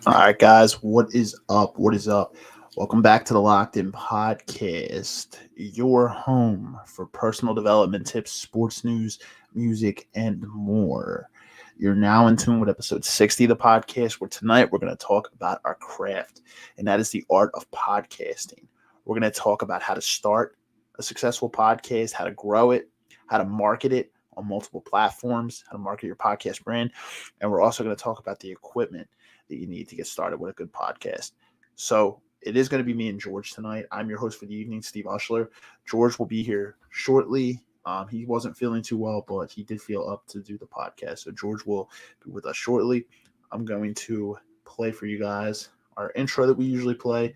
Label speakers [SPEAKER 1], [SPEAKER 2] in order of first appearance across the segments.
[SPEAKER 1] All right, guys, what is up? What is up? Welcome back to the Locked In Podcast, your home for personal development tips, sports news, music, and more. You're now in tune with episode 60 of the podcast, where tonight we're going to talk about our craft, and that is the art of podcasting. We're going to talk about how to start a successful podcast, how to grow it, how to market it on multiple platforms, how to market your podcast brand, and we're also going to talk about the equipment that you need to get started with a good podcast. So it is going to be me and George tonight. I'm your host for the evening, Steve Ushler. George will be here shortly. He wasn't feeling too well, but he did feel up to do the podcast. So George will be with us shortly. I'm going to play for you guys our intro that we usually play.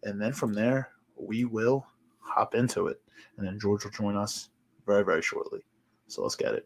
[SPEAKER 1] And then from there, we will hop into it. And then George will join us very, very shortly. So let's get it.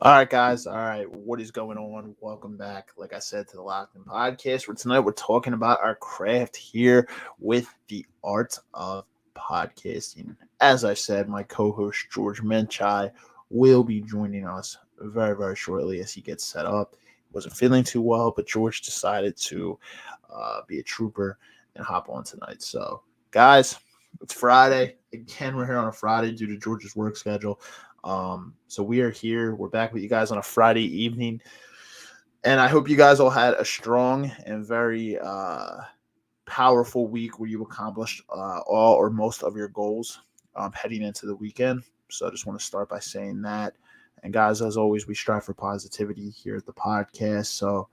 [SPEAKER 1] All right, guys. All right. What is going on? Welcome back, like I said, to the Locked In Podcast, where tonight we're talking about our craft here with the art of podcasting. As I said, my co-host, George Menchai, will be joining us very, very shortly as he gets set up. He wasn't feeling too well, but George decided to be a trooper and hop on tonight. So, guys, it's Friday. Again, we're here on a Friday due to George's work schedule. So we are here. We're back with you guys on a Friday evening. And I hope you guys all had a strong and very powerful week where you accomplished all or most of your goals heading into the weekend. So I just want to start by saying that. And guys, as always, we strive for positivity here at the podcast. So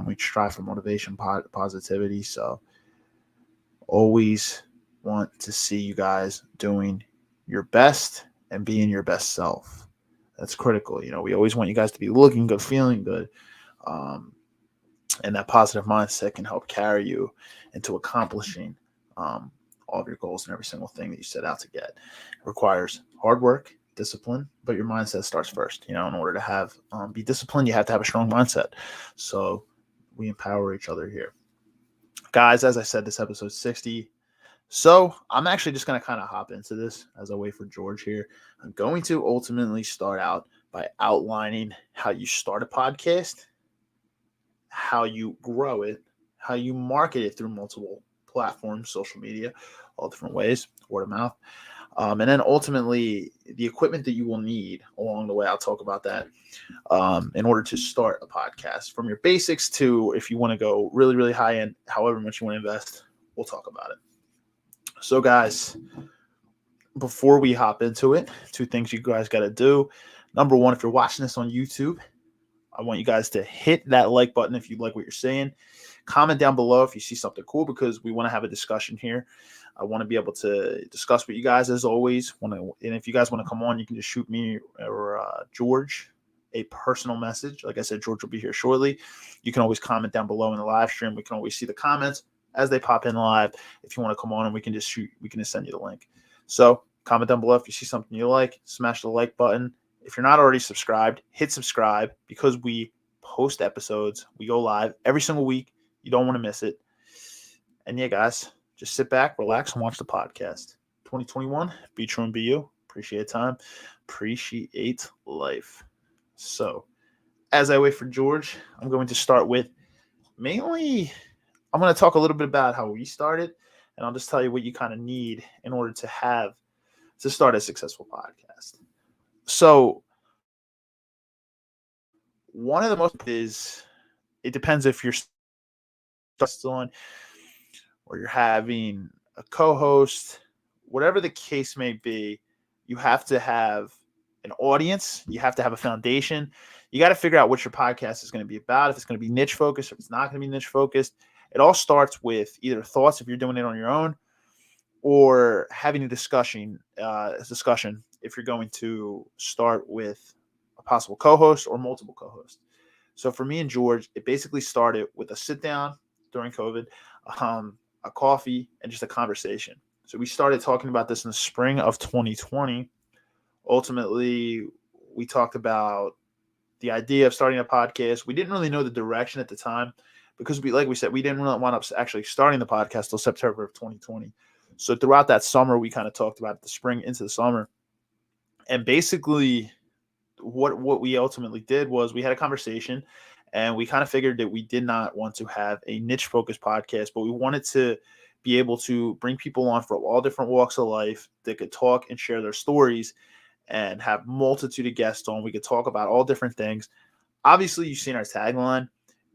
[SPEAKER 1] we strive for motivation, positivity. So always want to see you guys doing your best and being your best self. That's critical. You know, we always want you guys to be looking good, feeling good. And that positive mindset can help carry you into accomplishing all of your goals and every single thing that you set out to get. It requires hard work, discipline, but your mindset starts first. You know, in order to have be disciplined, you have to have a strong mindset. So we empower each other here. Guys, as I said, this episode 60. So I'm actually just going to kind of hop into this as I wait for George here. I'm going to ultimately start out by outlining how you start a podcast, how you grow it, how you market it through multiple platforms, social media, all different ways, word of mouth. And then ultimately the equipment that you will need along the way. I'll talk about that in order to start a podcast, from your basics to if you want to go really, really high end, however much you want to invest, we'll talk about it. So, guys, before we hop into it, two things you guys got to do. Number one, if you're watching this on YouTube, I want you guys to hit that like button if you like what you're saying. Comment down below if you see something cool, because we want to have a discussion here. I want to be able to discuss with you guys as always. And if you guys want to come on, you can just shoot me or George a personal message. Like I said, George will be here shortly. You can always comment down below in the live stream. We can always see the comments as they pop in live. If you want to come on, and we can just send you the link. So comment down below if you see something you like. Smash the like button. If you're not already subscribed, hit subscribe, because we post episodes. We go live every single week. You don't want to miss it. And yeah, guys, just sit back, relax, and watch the podcast. 2021, be true and be you. Appreciate time. Appreciate life. So, as I wait for George, I'm going to start with I'm going to talk a little bit about how we started, and I'll just tell you what you kind of need in order to start a successful podcast. So, one of the most is, it depends if you're still on or you're having a co-host, whatever the case may be. You have to have an audience. You have to have a foundation. You got to figure out what your podcast is going to be about, if it's going to be niche focused, if it's not going to be niche focused. It all starts with either thoughts if you're doing it on your own, or having a discussion if you're going to start with a possible co-host or multiple co-hosts. So for me and George, it basically started with a sit down during COVID, a coffee, and just a conversation. So we started talking about this in the spring of 2020. Ultimately, we talked about the idea of starting a podcast. We didn't really know the direction at the time, because we didn't really wind up actually starting the podcast till September of 2020. So throughout that summer, we kind of talked about the spring into the summer. And basically what we ultimately did was we had a conversation, and we kind of figured that we did not want to have a niche focused podcast, but we wanted to be able to bring people on from all different walks of life that could talk and share their stories, and have multitude of guests on. We could talk about all different things. Obviously, you've seen our tagline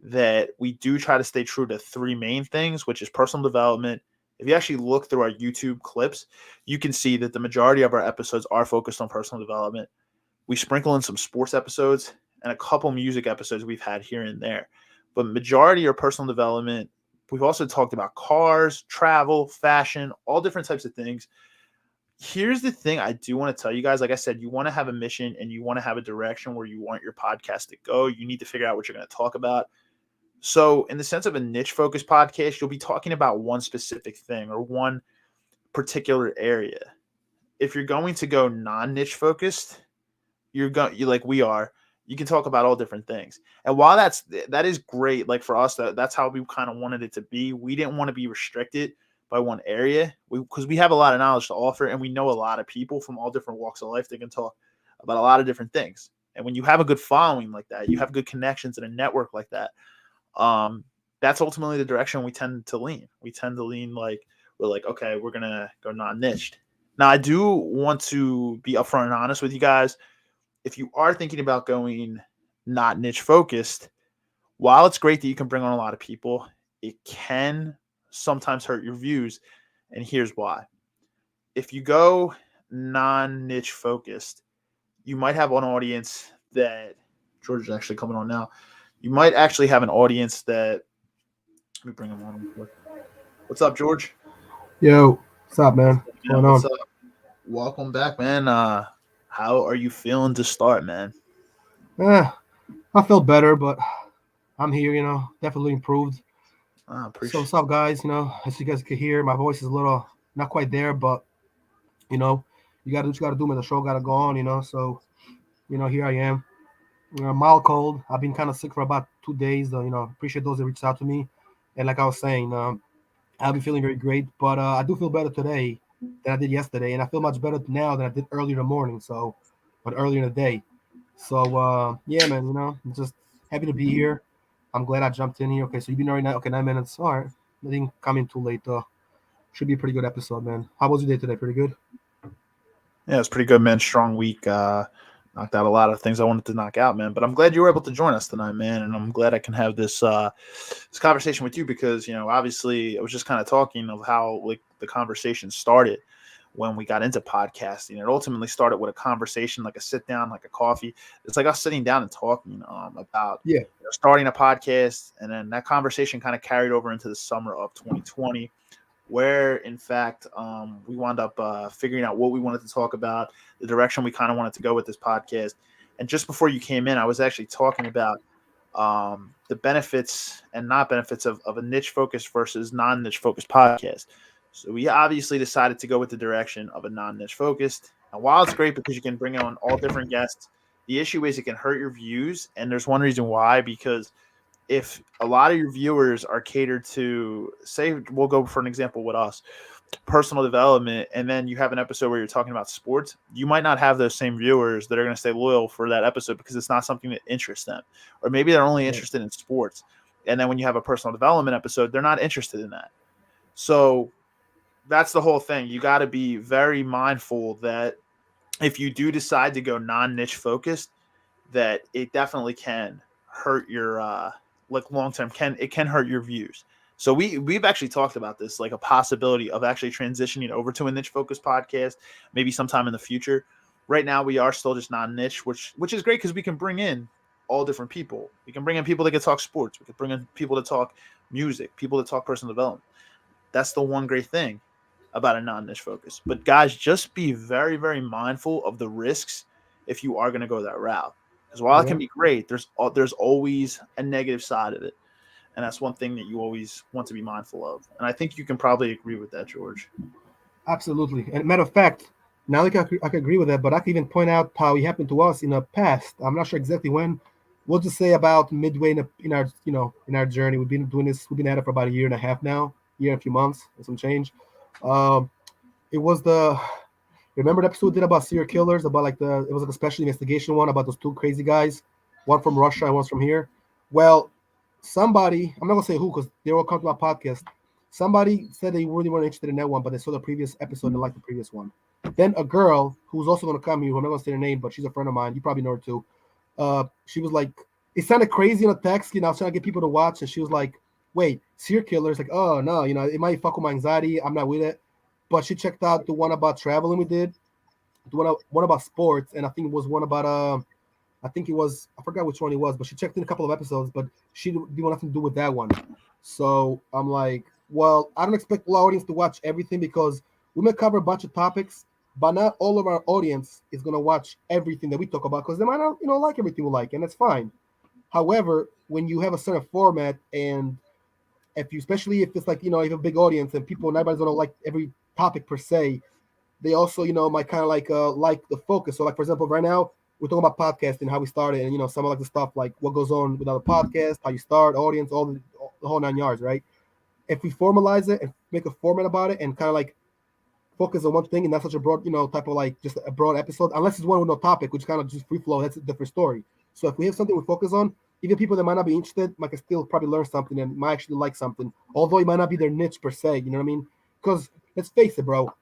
[SPEAKER 1] that we do try to stay true to three main things, which is personal development. If you actually look through our YouTube clips, you can see that the majority of our episodes are focused on personal development. We sprinkle in some sports episodes and a couple music episodes we've had here and there, but majority are personal development. We've also talked about cars, travel, fashion, all different types of things. Here's the thing I do want to tell you guys. Like I said, you want to have a mission and you want to have a direction where you want your podcast to go. You need to figure out what you're going to talk about. So in the sense of a niche focused podcast, you'll be talking about one specific thing or one particular area. If you're going to go non-niche focused, you like we are, you can talk about all different things. And while that is great, like for us, that's how we kind of wanted it to be. We didn't want to be restricted by one area, because we have a lot of knowledge to offer, and we know a lot of people from all different walks of life that can talk about a lot of different things. And when you have a good following like that, you have good connections and a network like that, that's ultimately the direction we tend to lean. We tend to lean like, we're like, okay, we're gonna go non-niched. Now, I do want to be upfront and honest with you guys. If you are thinking about going not niche focused, while it's great that you can bring on a lot of people, it can sometimes hurt your views. And here's why. If you go non-niche focused, you might have an audience that George is actually coming on now. You might actually have an audience that, let me bring him on. What's up, George?
[SPEAKER 2] Yo, what's up, man? What's going on?
[SPEAKER 1] What's up? Welcome back, man. How are you feeling to start, man?
[SPEAKER 2] I felt better, but I'm here, definitely improved. So what's up, guys? As you guys can hear, my voice is a little not quite there, but you gotta do what you gotta do, man. The show gotta go on, So, here I am. Mild cold. I've been kind of sick for about 2 days, though. Appreciate those that reached out to me. And like I was saying, I've been feeling very great, but I do feel better today than I did yesterday, and I feel much better now than I did earlier in the morning. But earlier in the day. So yeah, man. I'm just happy to be here. I'm glad I jumped in here. Okay, so you've been already 9 minutes. All right, I didn't come in too late though. Should be a pretty good episode, man. How was your day today? Pretty good.
[SPEAKER 1] Yeah, it's pretty good, man. Strong week. Knocked out a lot of things I wanted to knock out, man. But I'm glad you were able to join us tonight, man. And I'm glad I can have this conversation with you, because obviously I was just kind of talking of how like the conversation started when we got into podcasting. It ultimately started with a conversation, like a sit down, like a coffee. It's like us sitting down and talking about starting a podcast, and then that conversation kind of carried over into the summer of 2020. Where, in fact, we wound up figuring out what we wanted to talk about, the direction we kind of wanted to go with this podcast. And just before you came in, I was actually talking about the benefits and not benefits of a niche focused versus non-niche focused podcast. So we obviously decided to go with the direction of a non-niche focused. And while it's great because you can bring on all different guests, the issue is it can hurt your views. And there's one reason why, because if a lot of your viewers are catered to, say, we'll go for an example with us, personal development, and then you have an episode where you're talking about sports, you might not have those same viewers that are going to stay loyal for that episode because it's not something that interests them. Or maybe they're only interested in sports. And then when you have a personal development episode, they're not interested in that. So that's the whole thing. You got to be very mindful that if you do decide to go non-niche focused, that it definitely can hurt your like long term, can hurt your views. So we've actually talked about this, like a possibility of actually transitioning over to a niche focused podcast, maybe sometime in the future. Right now we are still just non-niche, which is great because we can bring in all different people. We can bring in people that can talk sports. We can bring in people to talk music, people that talk personal development. That's the one great thing about a non-niche focus. But guys, just be very, very mindful of the risks if you are going to go that route. Because while it can be great, there's always a negative side of it. And that's one thing that you always want to be mindful of. And I think you can probably agree with that, George.
[SPEAKER 2] Absolutely. And matter of fact, now I can agree with that, but I can even point out how it happened to us in the past. I'm not sure exactly when. We'll just say about midway in our in our journey. We've been doing this. We've been at it for about a year and a half now, year and a few months and some change. It was remember the episode we did about serial killers, about it was like a special investigation one about those two crazy guys, one from Russia and one from here. Well, somebody, I'm not gonna say who because they all come to my podcast. Somebody said they really weren't interested in that one, but they saw the previous episode and liked the previous one. Then a girl who's also gonna come here, who I'm not gonna say her name, but she's a friend of mine. You probably know her too. She was like, it sounded crazy in a text. I was trying to get people to watch, and she was like, "Wait, serial killers? Like, oh no, it might fuck with my anxiety. I'm not with it." But she checked out the one about traveling we did, the one about sports, and I think it was one about I think it was, I forgot which one it was, but she checked in a couple of episodes, but she didn't want nothing to do with that one. So I'm like, well, I don't expect our audience to watch everything because we may cover a bunch of topics, but not all of our audience is gonna watch everything that we talk about because they might not, like everything we like, and that's fine. However, when you have a certain format, and especially if it's like, you have a big audience and people, nobody's gonna like every topic per se, they also, might kind of like the focus. So like, for example, right now we're talking about podcasting, how we started, and some of like the stuff like what goes on without a podcast, how you start, audience, all the whole 9 yards, right? If we formalize it and make a format about it and kind of like focus on one thing and not such a broad, type of like just a broad episode, unless it's one with no topic, which kind of just free flow, that's a different story. So if we have something we focus on, even people that might not be interested might still probably learn something and might actually like something, although it might not be their niche per se, you know what I mean? Because let's face it, bro,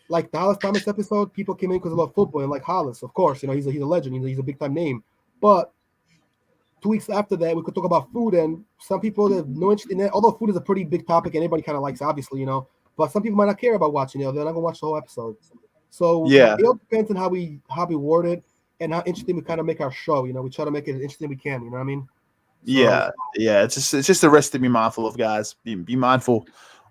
[SPEAKER 2] like the Hollis Thomas episode, people came in because they love football and like Hollis, of course, he's a legend, he's a big time name. But 2 weeks after that, we could talk about food, and some people that have no interest in that, although food is a pretty big topic and everybody kind of likes, obviously, but some people might not care about watching it. They're not gonna watch the whole episode. So
[SPEAKER 1] yeah,
[SPEAKER 2] it all depends on how we word it and how interesting we kind of make our show. We try to make it as interesting as we can. You know what I mean?
[SPEAKER 1] So, yeah. It's just a risk to be mindful of, guys. Be mindful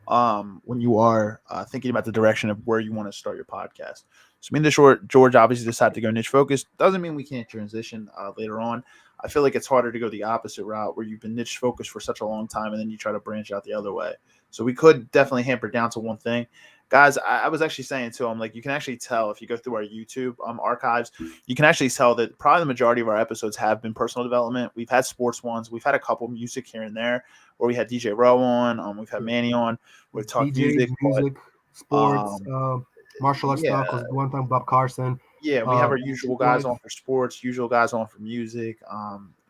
[SPEAKER 1] when you are thinking about the direction of where you want to start your podcast. So, in the short, George obviously decided to go niche focused. Doesn't mean we can't transition later on. I feel like it's harder to go the opposite route where you've been niche focused for such a long time and then you try to branch out the other way. So we could definitely hamper down to one thing. Guys, I was actually saying to him, like, you can actually tell if you go through our YouTube archives, you can actually tell that probably the majority of our episodes have been personal development. We've had sports ones. We've had a couple music here and there where we had DJ Rowe on. We've had Manny on. We've talked
[SPEAKER 2] DJs, music, sports, martial arts stuff. Because one time Bob Carson.
[SPEAKER 1] Yeah, we have our usual guys on for sports, usual guys on for music.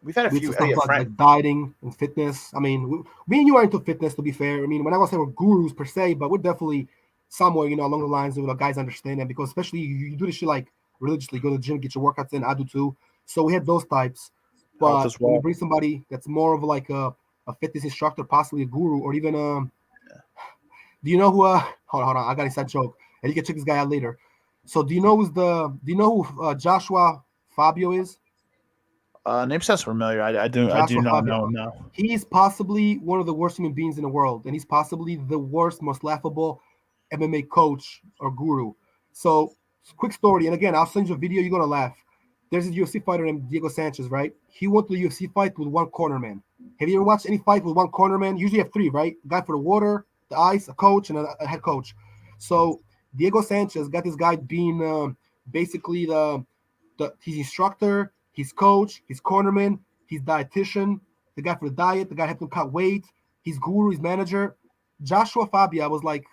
[SPEAKER 1] We've had a few
[SPEAKER 2] stuff like dieting and fitness. I mean, me and you are into fitness, to be fair. I mean, we're not gonna say we're gurus per se, but we're definitely somewhere, along the lines of guys understand that, because especially you do this shit like religiously, go to the gym, get your workouts in. I do too. So we had those types. But when you bring somebody that's more of like a fitness instructor, possibly a guru, or even do you know who? Hold on, I got a inside joke, and you can check this guy out later. So do you know who Joshua Fabio is?
[SPEAKER 1] Name sounds familiar. I do not know him now.
[SPEAKER 2] He's possibly one of the worst human beings in the world, and he's possibly the worst, most laughable MMA coach or guru. So, quick story, and again, I'll send you a video. You're gonna laugh. there's a UFC fighter named Diego Sanchez, right? He went to the UFC fight with one corner man. Have you ever watched any fight with one corner man? Usually you have three, right? A guy for the water, the ice, a coach, and a head coach. So Diego Sanchez got this guy being basically the his instructor, his coach, his cornerman, his dietitian, the guy for the diet, the guy helped him cut weight, his guru, his manager. Joshua Fabia was like,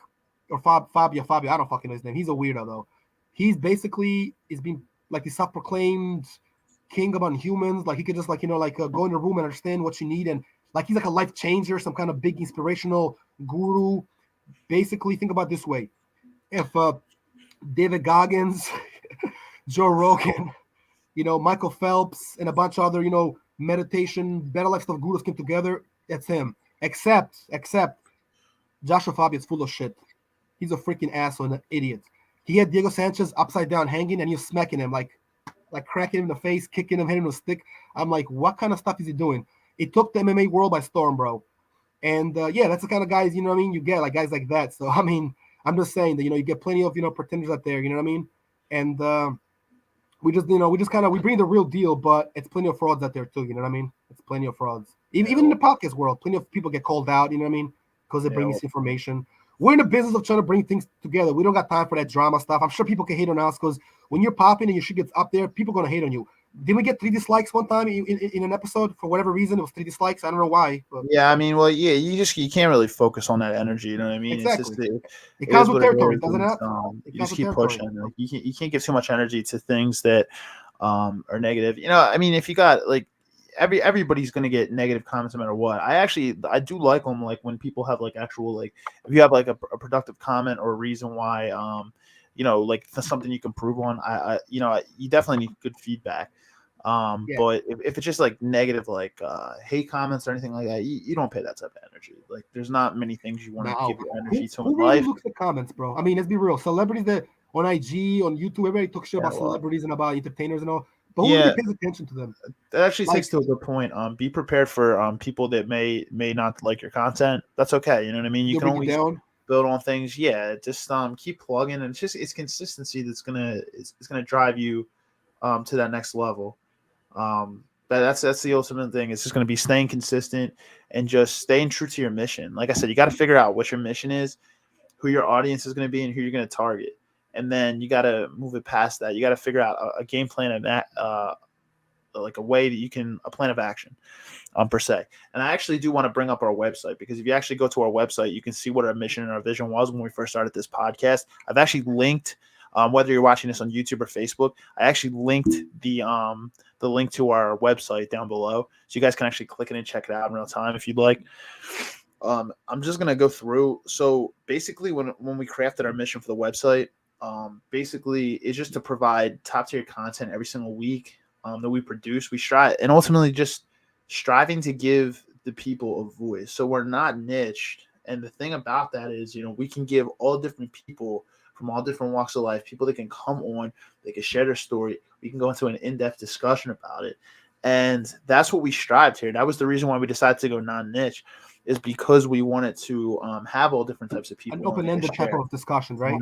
[SPEAKER 2] or Fabia, I don't fucking know his name. He's a weirdo though. He's basically is being like the self-proclaimed king among humans. Like he could just like go in the room and understand what you need, and like he's like a life changer, some kind of big inspirational guru. Basically, think about it this way: if David Goggins, Joe Rogan, Michael Phelps, and a bunch of other meditation, better life stuff gurus came together, that's him. Except Joshua Fabio is full of shit. He's a freaking asshole and an idiot. He had Diego Sanchez upside down hanging, and he was smacking him, like cracking him in the face, kicking him, hitting him with a stick. I'm like, what kind of stuff is he doing? It took the MMA world by storm, bro. And yeah, that's the kind of guys, you get, like guys like that. So, I mean, I'm just saying that, you get plenty of, pretenders out there, you know what I mean? And we bring the real deal, but it's plenty of frauds out there too, you know what I mean? It's plenty of frauds. Even in the podcast world, plenty of people get called out, you know what I mean? Because they bring misinformation. We're in the business of trying to bring things together. We don't got time for that drama stuff. I'm sure people can hate on us because when you're popping and your shit gets up there, people are going to hate on you. Did we get 3 dislikes one time in an episode? For whatever reason, it was 3 dislikes. I don't know why. But...
[SPEAKER 1] Yeah, I mean, well, yeah, you can't really focus on that energy. You know what I mean?
[SPEAKER 2] Exactly.
[SPEAKER 1] It's just,
[SPEAKER 2] it comes with territory, doesn't it?
[SPEAKER 1] You just keep pushing. Like, you can't give too much energy to things that are negative. I mean, if you got like everybody's going to get negative comments no matter what. I do like them, like when people have like actual, like if you have like a productive comment or a reason why like something you can improve on. You definitely need good feedback. But if it's just like negative, like hate comments or anything like that, you don't pay that type of energy. Like there's not many things you want to give your energy to in life. Who really
[SPEAKER 2] looks at comments, bro? I mean, let's be real. Celebrities that on IG, on YouTube, everybody talks shit about celebrities and about entertainers and all. But who really pays attention to them?
[SPEAKER 1] That actually takes to a good point. Be prepared for people that may not like your content. That's okay. You know what I mean? You can always build on things. Yeah, just keep plugging, and it's consistency that's gonna drive you to that next level. That's the ultimate thing. It's just going to be staying consistent and just staying true to your mission. Like I said, you got to figure out what your mission is, who your audience is going to be, and who you're going to target. And then you got to move it past that. You got to figure out a game plan and like a way that a plan of action, per se. And I actually do want to bring up our website, because if you actually go to our website, you can see what our mission and our vision was when we first started this podcast. I've actually linked, whether you're watching this on YouTube or Facebook, I actually linked the link to our website down below, so you guys can actually click it and check it out in real time if you'd like. I'm just gonna go through. So basically, when we crafted our mission for the website, basically it's just to provide top tier content every single week that we produce. We strive, and ultimately just striving to give the people a voice. So we're not niched, and the thing about that is, we can give all different people from all different walks of life, people that can come on, they can share their story. We can go into an in-depth discussion about it. And that's what we strived here. That was the reason why we decided to go non-niche, is because we wanted to have all different types of people.
[SPEAKER 2] An open-ended type of discussion, right?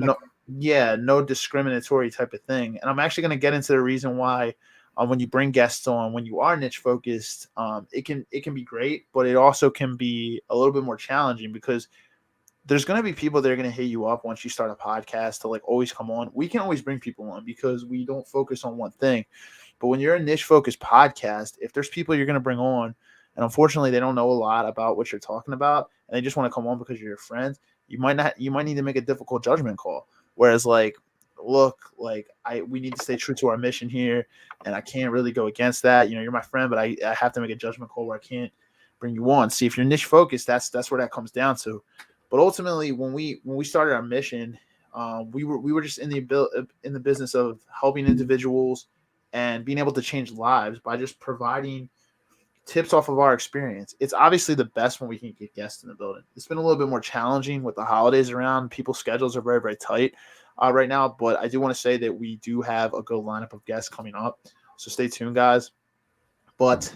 [SPEAKER 1] No discriminatory type of thing. And I'm actually going to get into the reason why when you bring guests on, when you are niche focused, it can be great, but it also can be a little bit more challenging, because there's going to be people that are going to hit you up once you start a podcast to like always come on. We can always bring people on because we don't focus on one thing. But when you're a niche focused podcast, if there's people you're going to bring on, and unfortunately they don't know a lot about what you're talking about, and they just want to come on because you're your friends, you might need to make a difficult judgment call. Whereas like, look, like we need to stay true to our mission here, and I can't really go against that. You're my friend, but I have to make a judgment call where I can't bring you on. See, if you're niche focused, that's where that comes down to. But ultimately, when we started our mission, we were just in the business of helping individuals and being able to change lives by just providing tips off of our experience. It's obviously the best when we can get guests in the building. It's been a little bit more challenging with the holidays around. People's schedules are very, very tight right now. But I do want to say that we do have a good lineup of guests coming up. So stay tuned, guys. But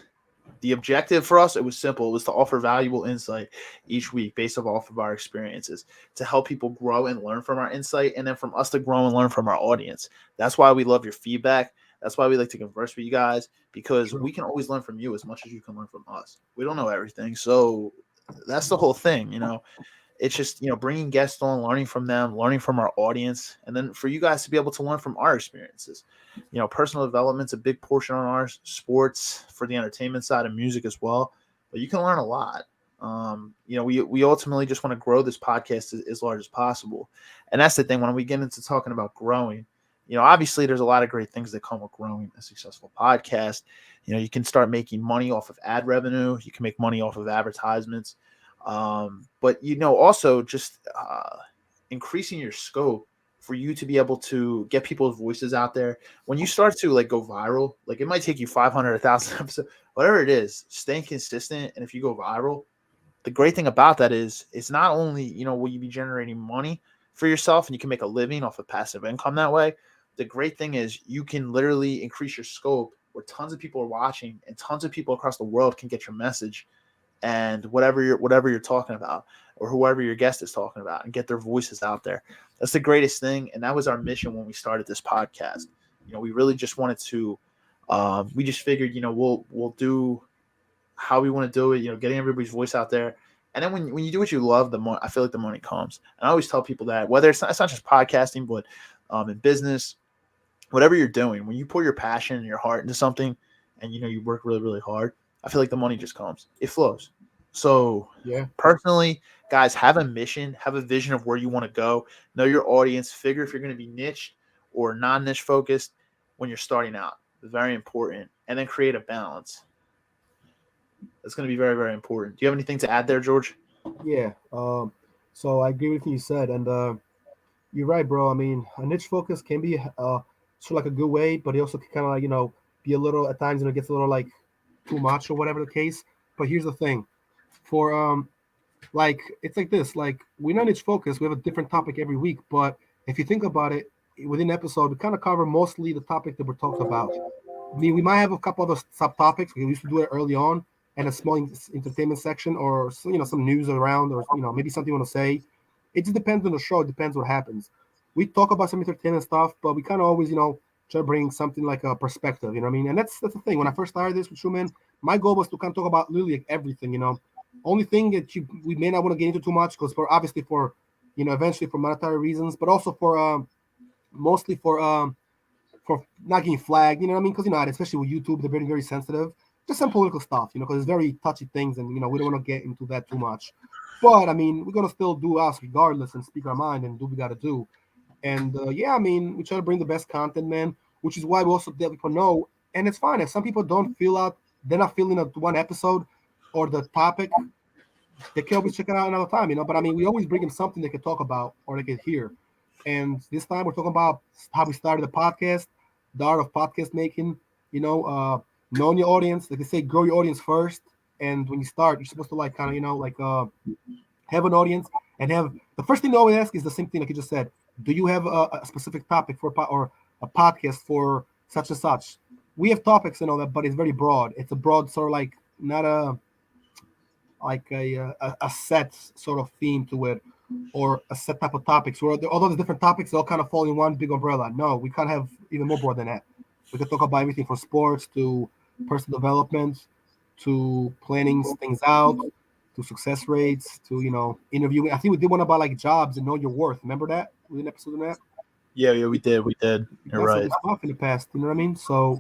[SPEAKER 1] the objective for us, it was simple. It was to offer valuable insight each week based off of our experiences, to help people grow and learn from our insight, and then from us to grow and learn from our audience. That's why we love your feedback. That's why we like to converse with you guys, because
[SPEAKER 2] True.
[SPEAKER 1] we can always learn from you as much as you can learn from us. We don't know everything. So that's the whole thing, It's just, bringing guests on, learning from them, learning from our audience, and then for you guys to be able to learn from our experiences. Personal development's a big portion on ours, sports for the entertainment side, and music as well. But you can learn a lot. We ultimately just want to grow this podcast as large as possible. And that's the thing, when we get into talking about growing, obviously there's a lot of great things that come with growing a successful podcast. You can start making money off of ad revenue. You can make money off of advertisements. But also just increasing your scope for you to be able to get people's voices out there. When you start to like go viral, like it might take you 500, 1,000 episodes, whatever it is, staying consistent. And if you go viral, the great thing about that is it's not only, will you be generating money for yourself and you can make a living off of passive income that way. The great thing is you can literally increase your scope where tons of people are watching and tons of people across the world can get your message and whatever you're talking about, or whoever your guest is talking about, and get their voices out there. That's the greatest thing. And that was our mission when we started this podcast. We really just wanted to, we just figured, we'll do how we want to do it, getting everybody's voice out there. And then when you do what you love, the more I feel like the money comes. And I always tell people that whether it's not just podcasting, but in business, whatever you're doing, when you pour your passion and your heart into something and, you work really, really hard, I feel like the money just comes. It flows. So personally, guys, have a mission, have a vision of where you want to go, know your audience, figure if you're going to be niche or non-niche focused when you're starting out. It's very important. And then create a balance. That's going to be very, very important. Do you have anything to add there, George?
[SPEAKER 2] Yeah. So I agree with what you said. And you're right, bro. I mean, a niche focus can be sort of like a good way, but it also can kind of like, be a little at times, it gets a little like too much or whatever the case. But here's the thing. For like it's like this, like we're not niche focused, we have a different topic every week, but if you think about it, within the episode we kind of cover mostly the topic that we're talking about. I mean, we might have a couple other subtopics. We used to do it early on, and a small entertainment section, or some news around, or maybe something you want to say. It just depends on the show. It depends what happens. We talk about some entertainment stuff, but we kind of always try to bring something like a perspective. You know what I mean? And that's the thing. When I first started this with Truman, my goal was to kind of talk about literally like everything. Only thing that we may not want to get into too much, because obviously for eventually for monetary reasons, but also for mostly for not getting flagged. You know what I mean? Because especially with YouTube, they're very, very sensitive. Just some political stuff, because it's very touchy things, and we don't want to get into that too much. But I mean, we're gonna still do us regardless and speak our mind and do what we gotta do. And I mean, we try to bring the best content, man. Which is why we also let people know. And it's fine if some people don't feel out, they're not feeling one episode or the topic. They can always check it out another time, But I mean, we always bring them something they can talk about or they can hear. And this time we're talking about how we started the podcast, the art of podcast making. Knowing your audience. Like they say, grow your audience first. And when you start, you're supposed to like kind of have an audience and have the first thing they always ask is the same thing like you just said. Do you have a specific topic for or a podcast for such and such? We have topics and all that, but it's very broad. It's a broad sort of like not a set sort of theme to it or a set type of topics. Where although there's different topics, they all kind of fall in one big umbrella. No, we can't have even more broad than that. We can talk about everything from sports to personal development to planning things out to success rates to interviewing. I think we did one about like jobs and know your worth. Remember that? We did an episode on that.
[SPEAKER 1] Yeah, we did. You're right.
[SPEAKER 2] Some stuff in the past. You know what I mean? So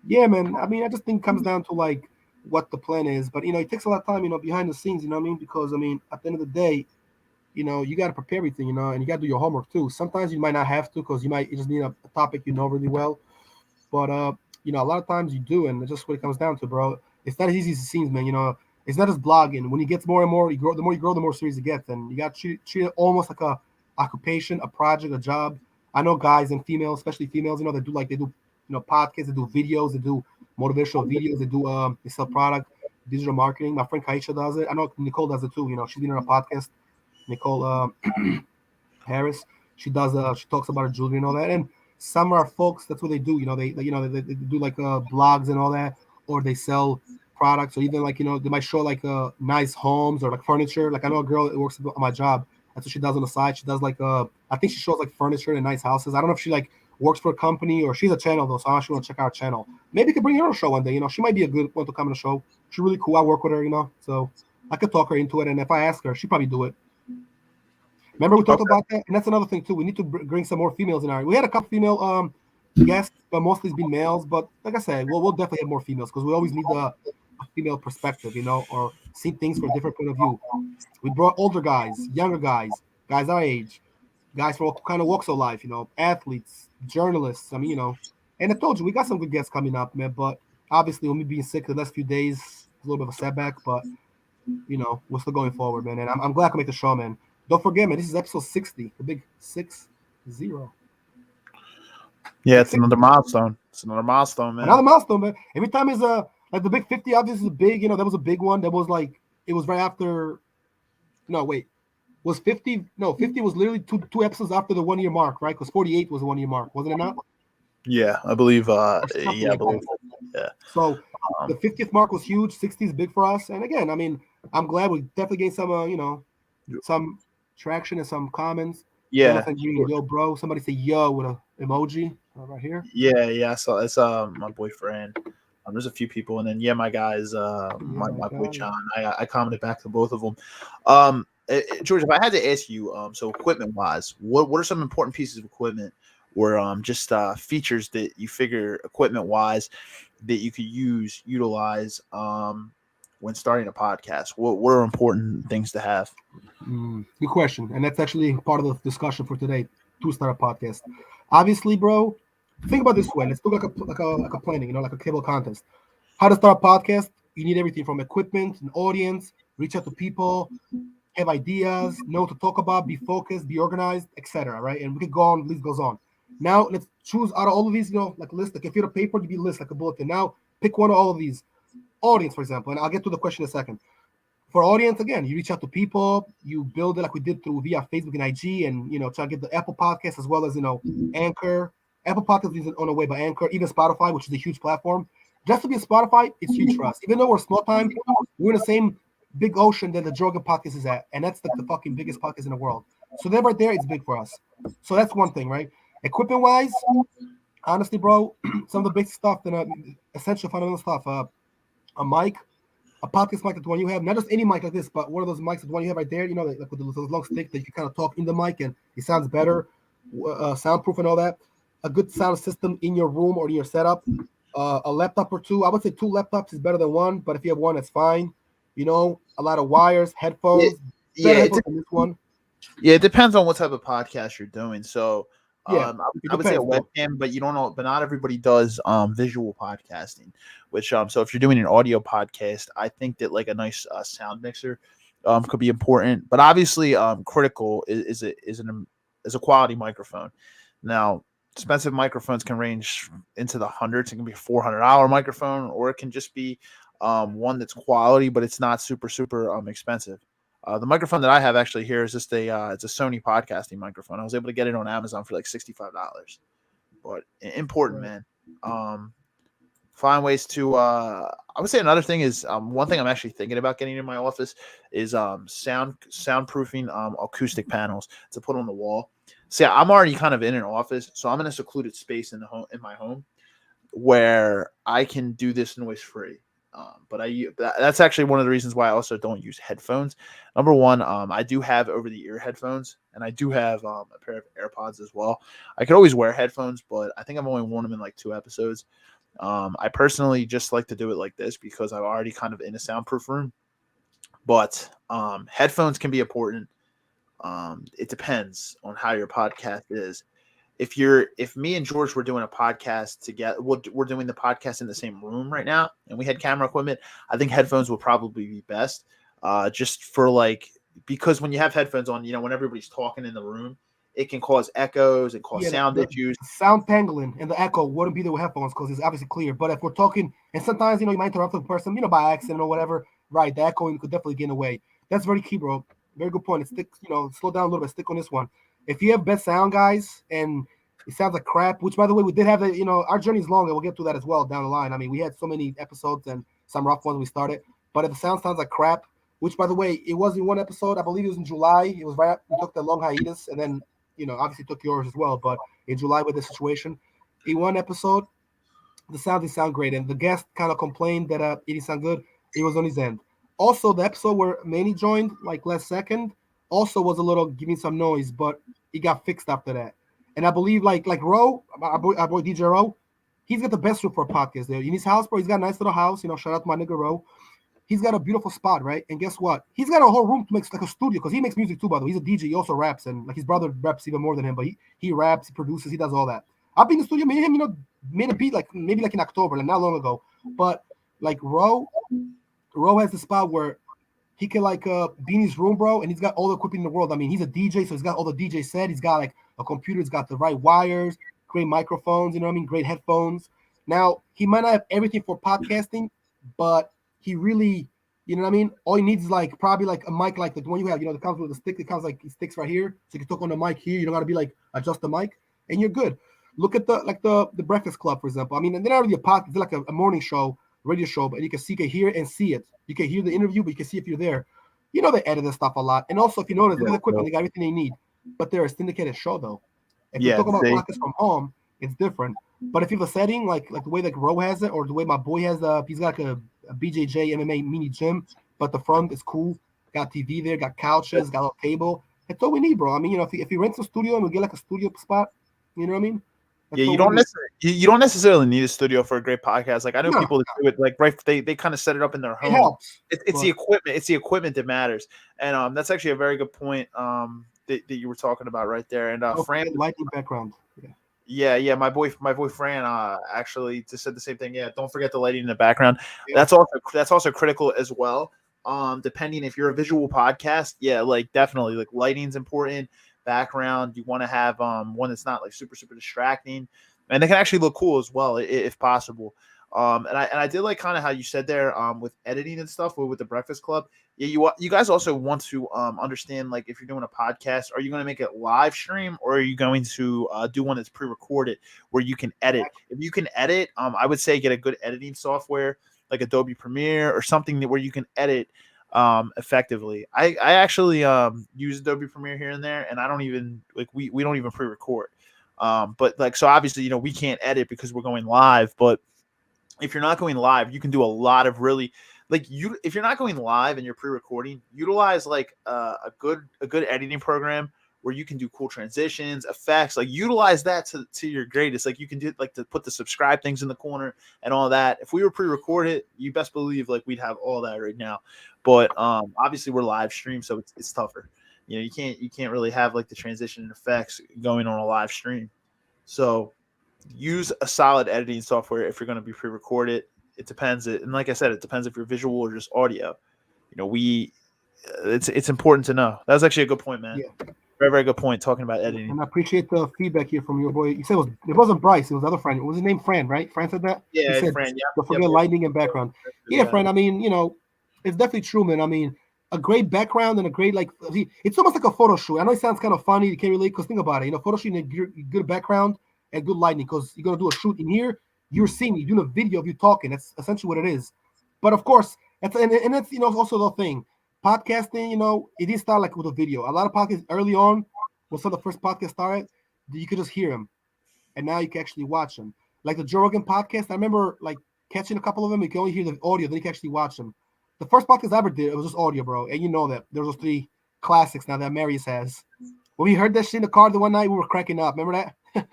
[SPEAKER 2] yeah, man. I mean, I just think it comes down to like what the plan is, but it takes a lot of time, behind the scenes. You know what I mean? Because I mean, at the end of the day, you got to prepare everything, and you got to do your homework too. Sometimes you might not have to because you just need a topic really well. But a lot of times you do, and it's just what it comes down to, bro. It's not as easy as it seems, man. It's not just blogging. When you get more and more, you grow. The more you grow, the more serious it gets, and you got to treat it almost like a occupation, a project, a job. I know guys and females, especially females, they do podcasts, they do videos, they do motivational videos, they sell product, digital marketing. My friend Kaisha does it. I know Nicole does it too. She's been on a podcast. Nicole Harris. She talks about her jewelry and all that. And some of our folks, that's what they do. They do like blogs and all that, or they sell products, or even they might show like nice homes or like furniture. Like I know a girl that works on my job. That's what she does on the side. She does like I think she shows like furniture and nice houses. I don't know if she like works for a company, or she's a channel though, so I actually want to check out our channel. Maybe we could bring her on a show one day. She might be a good one to come on the show. She's really cool. I work with her, so I could talk her into it. And if I ask her, she'd probably do it. Remember we talked about that, and that's another thing too. We need to bring some more females in our. We had a couple female guests, but mostly it's been males. But like I said, we'll definitely have more females because we always need a female perspective, or see things from a different point of view. We brought older guys, younger guys our age, guys from all kind of walks of life, athletes, journalists. And I told you we got some good guests coming up, man. But obviously, with me being sick the last few days, it's a little bit of a setback. But we're still going forward, man. And I'm glad I can make the show, man. Don't forget, man, this is episode 60, the big 60.
[SPEAKER 1] Yeah, it's another milestone. It's another milestone, man.
[SPEAKER 2] Another milestone, man. Every time is like the big 50, obviously is big. That was a big one. That was like, it was right after. No, wait. Was 50? No, 50 was literally two episodes after the 1 year mark, right? Because 48 was the 1 year mark, wasn't it not?
[SPEAKER 1] Yeah, I believe. Yeah, I believe. Yeah.
[SPEAKER 2] So the 50th mark was huge. 60 is big for us. And again, I'm glad we definitely gained some, some traction and some comments.
[SPEAKER 1] Yeah.
[SPEAKER 2] Yo, bro. Somebody say yo with an emoji right here.
[SPEAKER 1] Yeah. So it's my boyfriend. There's a few people, and then my guys, my boy John. I commented back to both of them. George, if I had to ask you, so equipment wise, what are some important pieces of equipment, or just features that you figure equipment wise that you could utilize when starting a podcast? What are important things to have?
[SPEAKER 2] Good question, and that's actually part of the discussion for today to start a podcast. Obviously, bro, think about this way. Let's do like a planning, like a cable contest. How to start a podcast? You need everything from equipment, an audience, reach out to people, have ideas, know what to talk about, be focused, be organized, etc. Right? And we could go on. The list goes on. Now let's choose out of all of these, like a list. Like if you had a paper, you'd be a list like a bulletin. Now pick one of all of these. Audience, for example, and I'll get to the question in a second. For audience, again, you reach out to people, you build it like we did via Facebook and IG, and try to get the Apple Podcast as well as Anchor. Apple Podcast is on the way, but Anchor, even Spotify, which is a huge platform. Just to be a Spotify, it's huge for us. Even though we're small time, we're in the same big ocean that the Joe Rogan podcast is at, and that's the fucking biggest podcast in the world. So that right there, it's big for us. So that's one thing, right? Equipment wise, honestly, bro, some of the basic stuff and essential fundamental stuff. A mic, a podcast mic, like the one you have, not just any mic like this, but one of those mics, like the one you have right there, like with those long stick that you kind of talk in the mic and it sounds better, soundproof and all that. A good sound system in your room or in your setup. A laptop or two. I would say 2 laptops is better than one, but if you have one, that's fine. A lot of wires, headphones. Headphones than this one.
[SPEAKER 1] Yeah, it depends on what type of podcast you're doing. So
[SPEAKER 2] yeah,
[SPEAKER 1] I would say a webcam, but you don't know. But not everybody does visual podcasting. Which so if you're doing an audio podcast, I think that like a nice sound mixer could be important. But obviously, critical is a quality microphone. Now, expensive microphones can range into the hundreds. It can be a $400 microphone, or it can just be one that's quality, but it's not super expensive. The microphone that I have actually here is just it's a Sony podcasting microphone. I was able to get it on Amazon for like $65. But important, man. Find ways to I would say another thing is one thing I'm actually thinking about getting in my office is soundproofing acoustic panels to put on the wall. See, I'm already kind of in an office, so I'm in a secluded space in my home where I can do this noise free. But that's actually one of the reasons why I also don't use headphones. Number one, I do have over-the-ear headphones, and I do have a pair of AirPods as well. I could always wear headphones, but I think I've only worn them in like 2 episodes. I personally just like to do it like this because I'm already kind of in a soundproof room. But headphones can be important. It depends on how your podcast is. If me and George were doing a podcast together, we're doing the podcast in the same room right now, and we had camera equipment, I think headphones would probably be best. Just for because when you have headphones on, when everybody's talking in the room, it can cause echoes and cause sound issues.
[SPEAKER 2] Sound tangling and the echo wouldn't be there with headphones because it's obviously clear. But if we're talking, and sometimes, you might interrupt the person, by accident or whatever, right, the echoing could definitely get in the way. That's very key, bro. Very good point. Slow down a little bit. Stick on this one. If you have bad sound, guys, and it sounds like crap, which, by the way, we did have our journey is long, and we'll get to that as well down the line. I mean, we had so many episodes and some rough ones we started. But if the sound sounds like crap, which, by the way, it was in one episode, I believe it was in July. It was right after we took the long hiatus, and then obviously took yours as well. But in July with the situation, in one episode, the sound didn't sound great, and the guest kind of complained that it didn't sound good. It was on his end. Also, the episode where Manny joined, like last second, also was a little giving some noise, but it got fixed after that. And I believe like Ro, our boy DJ Ro, he's got the best room for a podcast there. In his house, bro, he's got a nice little house. Shout out to my nigga Ro. He's got a beautiful spot, right? And guess what? He's got a whole room to make like a studio because he makes music too, by the way. He's a DJ. He also raps, and like his brother raps even more than him, but he raps, he produces, he does all that. I've been in the studio, me and him, made a beat like maybe like in October, like not long ago. But like Ro has the spot where he can like be in his room, bro, and he's got all the equipment in the world. I mean, he's a DJ, so he's got all the DJ set. He's got like a computer, he's got the right wires, great microphones, great headphones. Now, he might not have everything for podcasting, but he really, all he needs is like probably like a mic like the one you have, that comes with a stick. It comes like it sticks right here, so you can talk on the mic here. You don't got to be like adjust the mic, and you're good. Look at the Breakfast Club, for example. I mean, and they're not really a podcast. They're like a morning show, radio show, but you can hear and see it. You can hear the interview, but you can see if you're there. They edit this stuff a lot. And also, if you notice, look at the equipment, they got everything they need. But they're a syndicated show, though. If you're talking about podcasts from home, it's different. But if you have a setting like the way like Ro has it, or the way my boy has he's got like a BJJ MMA mini gym, but the front is cool. Got TV there, got couches, got a little table. That's all we need, bro. I mean, if you rent a studio and we get like a studio spot, you know what I mean?
[SPEAKER 1] That's you don't necessarily need a studio for a great podcast. Like I know people that do it like right. They kind of set it up in their home.
[SPEAKER 2] It helps.
[SPEAKER 1] It's the equipment. It's the equipment that matters. And that's actually a very good point that you were talking about right there. And Fran,
[SPEAKER 2] lighting background.
[SPEAKER 1] Yeah. My boy Fran actually just said the same thing. Yeah, don't forget the lighting in the background. Yeah. That's also critical as well. Depending if you're a visual podcast, yeah, like definitely like lighting's important. Background, you want to have one that's not like super super distracting, and they can actually look cool as well if possible. And I did like kind of how you said there with editing and stuff with the Breakfast Club. Yeah, you guys also want to understand, like, if you're doing a podcast, are you going to make it live stream, or are you going to do one that's pre-recorded where you can edit? If you can edit, I would say get a good editing software like Adobe Premiere or something where you can edit effectively. I actually use Adobe Premiere here and there, and I don't even we don't even pre-record. But like, so obviously, we can't edit because we're going live, but if you're not going live, you can do a lot of really if you're not going live and you're pre-recording, utilize like a good editing program where you can do cool transitions, effects, like utilize that to your greatest. Like you can do like to put the subscribe things in the corner and all that. If we were pre-recorded, you best believe like we'd have all that right now. But obviously we're live stream, so it's tougher. You can't really have like the transition and effects going on a live stream. So use a solid editing software if you're going to be pre-recorded. It depends, and like I said, it depends if you're visual or just audio. It's important to know. That was actually a good point, man.
[SPEAKER 2] Yeah.
[SPEAKER 1] Very, very good point talking about editing.
[SPEAKER 2] And I appreciate the feedback here from your boy. You said it wasn't Bryce, it was the other friend. What was his name? Fran, right? Fran said that?
[SPEAKER 1] Yeah,
[SPEAKER 2] he said,
[SPEAKER 1] Fran, yeah.
[SPEAKER 2] Don't forget lighting and background. Yeah, Fran, I mean, it's definitely true, man. I mean, a great background and a great, it's almost like a photo shoot. I know it sounds kind of funny. You can't relate because think about it. Photo shoot and a good background and good lighting because you're going to do a shoot in here. You're doing a video of you talking. That's essentially what it is. But of course, that's also the thing. Podcasting, it didn't start like with a video. A lot of podcasts early on, when some of the first podcasts started, you could just hear them. And now you can actually watch them. Like the Joe Rogan podcast, I remember like catching a couple of them. You can only hear the audio, then you can actually watch them. The first podcast I ever did, it was just audio, bro. And you know that. There was those 3 classics now that Marius has. When we heard that shit in the car the one night, we were cracking up. Remember that?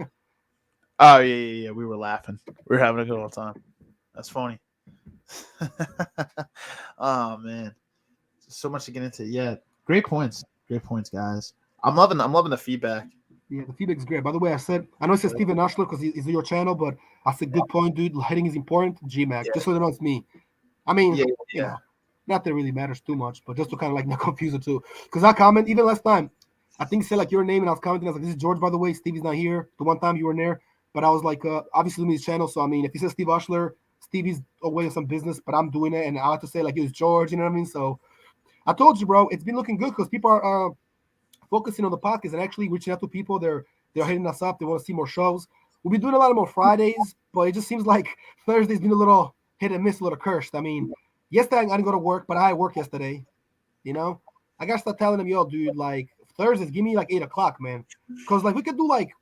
[SPEAKER 1] Oh, yeah. We were laughing. We were having a good old time. That's funny. Oh, man. So much to get into. Yeah. Great points, guys. I'm loving the feedback.
[SPEAKER 2] Yeah, the feedback is great. By the way, I know it says Steven Ushler because he's your channel, but I said good point, dude. Lighting is important. GMAC. Just so they know it's me. I mean, not that it really matters too much, but just to kind of like not confuse it too. Because I comment, even last time, I think you said like your name and I was commenting. I was like, this is George, by the way. Stevie's not here. The one time you were in there. But I was like, obviously, his channel. So, I mean, if he says Steve Ushler, Stevie's away on some business, but I'm doing it. And I have to say, like, it was George, you know what I mean? So, I told you, bro, it's been looking good because people are focusing on the podcast and actually reaching out to people. They're hitting us up. They want to see more shows. We'll be doing a lot more Fridays, but it just seems like Thursday's been a little hit and miss, a little cursed. I mean, yesterday I didn't go to work, but I worked yesterday. I got to start telling them, yo, dude, like, Thursdays, give me like 8 o'clock, man. Because like we could do like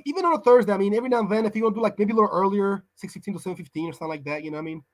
[SPEAKER 2] even on a Thursday. I mean, every now and then, if you want to do like maybe a little earlier, 6:15 to 7:15 or something like that. You know what I mean?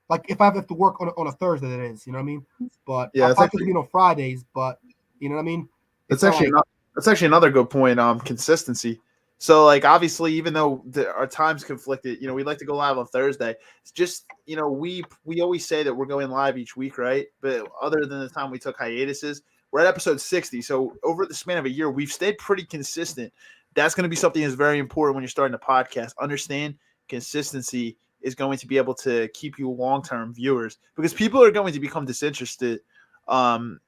[SPEAKER 2] Like if I have to work on a Thursday, that is. You know what I mean? But
[SPEAKER 1] yeah,
[SPEAKER 2] our podcast will be on Fridays. But you know what I mean?
[SPEAKER 1] That's actually another good point. Consistency. So, like, obviously, even though our times conflicted, we like to go live on Thursday. It's just, we always say that we're going live each week, right? But other than the time we took hiatuses, we're at episode 60. So over the span of a year, we've stayed pretty consistent. That's going to be something that's very important when you're starting a podcast. Understand consistency is going to be able to keep you long-term viewers, because people are going to become disinterested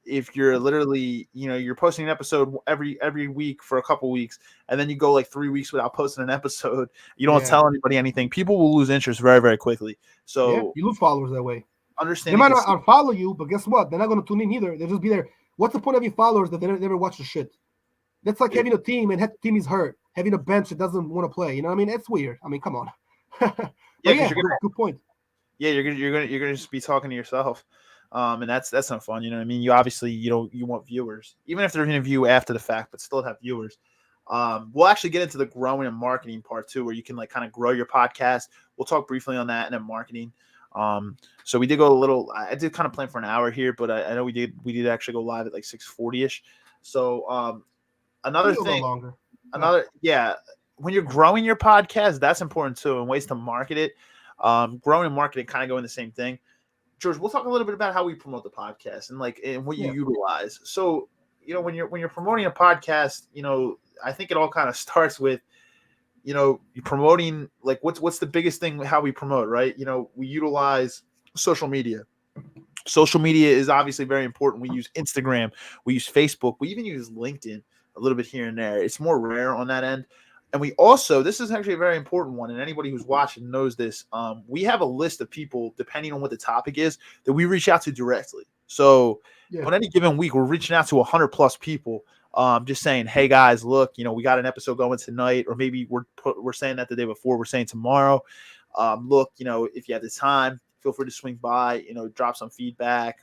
[SPEAKER 1] if you're literally, you're posting an episode every week for a couple weeks, and then you go like 3 weeks without posting an episode, you don't tell anybody anything, people will lose interest very, very quickly. So
[SPEAKER 2] you lose followers that way.
[SPEAKER 1] Understand
[SPEAKER 2] they might not unfollow you, but guess what, they're not going to tune in either. They'll just be there. What's the point of having followers that they never watch the shit? That's like having a team and the team is hurt, having a bench that doesn't want to play. You know what I mean? It's weird. I mean, come on. Good point.
[SPEAKER 1] Yeah, you're gonna just be talking to yourself. And that's not fun. You know what I mean? You obviously, you want viewers, even if they're going to view after the fact, but still have viewers. We'll actually get into the growing and marketing part too, where you can like kind of grow your podcast. We'll talk briefly on that and then marketing. So we did go a little, I did kind of plan for an hour here, but I know we did actually go live at like 6:40ish. So, another thing, when you're growing your podcast, that's important too, and ways to market it. Growing and marketing kind of go in the same thing. George, we'll talk a little bit about how we promote the podcast and what you utilize. So, when you're promoting a podcast, I think it all kind of starts with, you're promoting, like, what's the biggest thing, how we promote, right? We utilize social media. Social media is obviously very important. We use Instagram, we use Facebook, we even use LinkedIn a little bit here and there. It's more rare on that end. And we also, this is actually a very important one, and anybody who's watching knows this. We have a list of people, depending on what the topic is, that we reach out to directly. So on any given week, we're reaching out to 100 plus people, just saying, hey guys, look, we got an episode going tonight, or maybe we're saying that the day before, we're saying tomorrow. Look, if you have the time, feel free to swing by, drop some feedback,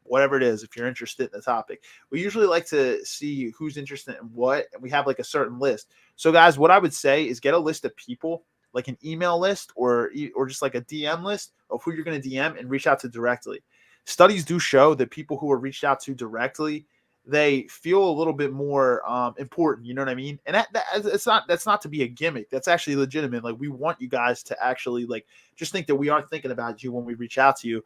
[SPEAKER 1] whatever it is, if you're interested in the topic. We usually like to see who's interested in what, and we have like a certain list. So guys, what I would say is get a list of people, like an email list or just like a DM list of who you're going to DM and reach out to directly. Studies do show that people who are reached out to directly, they feel a little bit more important. You know what I mean? And that's not to be a gimmick. That's actually legitimate. Like, we want you guys to actually like just think that we are thinking about you when we reach out to you.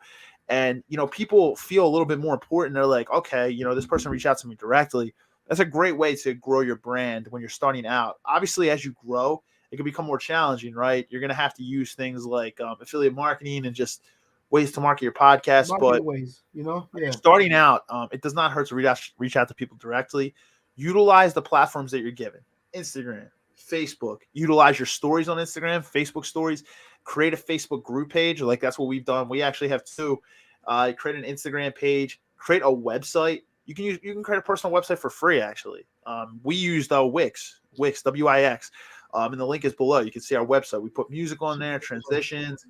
[SPEAKER 1] And, people feel a little bit more important. They're like, okay, this person reached out to me directly. That's a great way to grow your brand when you're starting out. Obviously, as you grow, it can become more challenging, right? You're going to have to use things like affiliate marketing and just ways to market your podcast. But
[SPEAKER 2] ways,
[SPEAKER 1] starting out, it does not hurt to reach out to people directly. Utilize the platforms that you're given. Instagram, Facebook. Utilize your stories on Instagram, Facebook stories. Create a Facebook group page. Like, that's what we've done. We actually have two. Create an Instagram page. Create a website. You can create a personal website for free, actually. We used Wix, Wix, and the link is below. You can see our website. We put music on there, transitions,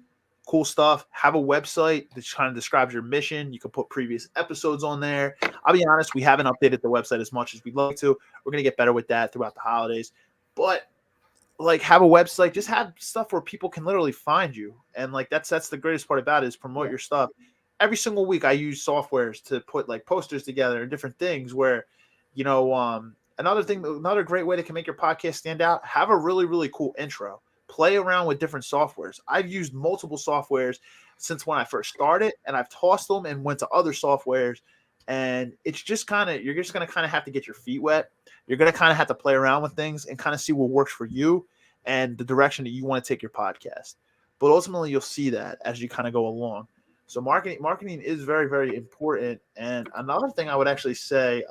[SPEAKER 1] cool stuff. Have a website that kind of describes your mission. You can put previous episodes on there. I'll be honest, we haven't updated the website as much as we'd like to. We're going to get better with that throughout the holidays. But, like, have a website. Just have stuff where people can literally find you. And, like, that's the greatest part about it, is promote your stuff. Every single week I use softwares to put like posters together and different things where, another great way that can make your podcast stand out, have a really, really cool intro. Play around with different softwares. I've used multiple softwares since when I first started, and I've tossed them and went to other softwares. And it's just you're just going to kind of have to get your feet wet. You're going to kind of have to play around with things and kind of see what works for you and the direction that you want to take your podcast. But ultimately, you'll see that as you kind of go along. So marketing is very, very important. And another thing I would actually say,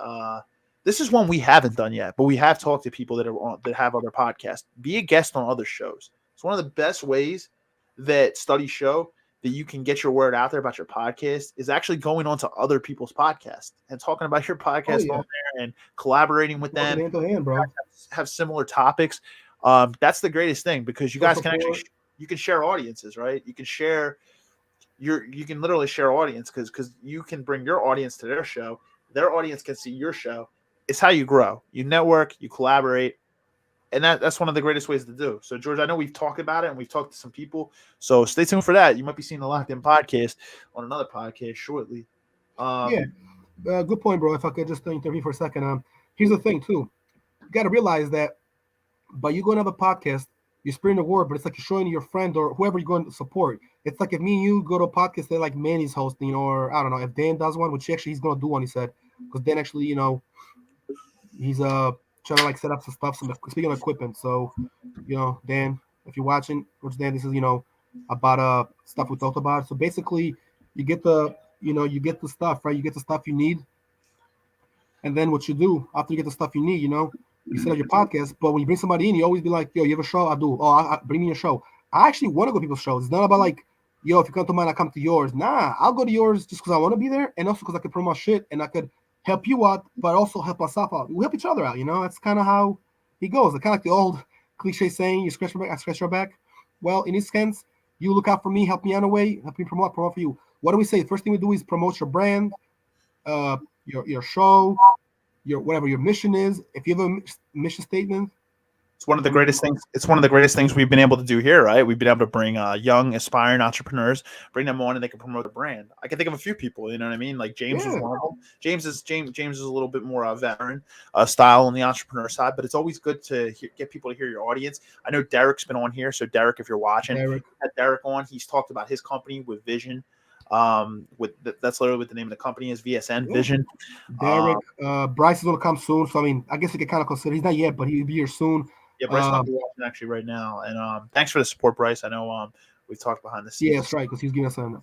[SPEAKER 1] this is one we haven't done yet, but we have talked to people that have other podcasts. Be a guest on other shows. It's one of the best ways that studies show that you can get your word out there about your podcast is actually going on to other people's podcasts and talking about your podcast on there and collaborating with them.
[SPEAKER 2] Hand to hand, bro.
[SPEAKER 1] Have similar topics. That's the greatest thing, because you guys can actually you can share audiences, right? You can share. You can literally share audience because you can bring your audience to their show. Their audience can see your show, it's how you grow. You network, you collaborate, and that's one of the greatest ways to do. So, George, I know we've talked about it and we've talked to some people. So stay tuned for that. You might be seeing the Locked In podcast on another podcast shortly.
[SPEAKER 2] Good point, bro. If I could just intervene for a second. Here's the thing, too. You got to realize that by you going to have a podcast, you're spreading the word, but it's like you're showing your friend or whoever you're going to support. It's like if me and you go to a podcast that like Manny's hosting, or I don't know, if Dan does one, which actually he's going to do one, he said, because Dan actually, he's trying to like set up some stuff, speaking of equipment. So, Dan, if you're watching, which Dan, this is, about stuff we talked about. So basically you get the stuff, right? You get the stuff you need. And then what you do after you get the stuff you need, you set up your podcast. But when you bring somebody in, you always be like, yo, you have a show? I do. Oh, bring me your show. I actually want to go to people's shows. It's not about like, yo, if you come to mine, I come to yours. Nah, I'll go to yours just because I want to be there, and also because I could promote shit and I could help you out, but also help myself out. We help each other out, That's kind of how it goes. It's kind of like the old cliche saying, you scratch your back, I scratch your back. Well, in this sense, you look out for me, help me out in a way, help me promote for you. What do we say? The first thing we do is promote your brand, your show, your whatever your mission is. If you have a mission statement,
[SPEAKER 1] it's one of the greatest things. It's one of the greatest things we've been able to do here, right? We've been able to bring young, aspiring entrepreneurs, bring them on, and they can promote the brand. I can think of a few people. You know what I mean? Like James was one of them. James is a little bit more veteran style on the entrepreneur side, but it's always good to get people to hear your audience. I know Derek's been on here, so Derek, if you're watching, had Derek on. He's talked about his company with Vision. That's literally what the name of the company is, VSN Vision.
[SPEAKER 2] Derek, Bryce is gonna come soon, so I mean, I guess you can kind of consider he's not yet, but he'll be here soon.
[SPEAKER 1] Yeah, Bryce might be watching actually right now, and thanks for the support, Bryce. I know we've talked behind the scenes.
[SPEAKER 2] Yeah, that's right, because he's giving us a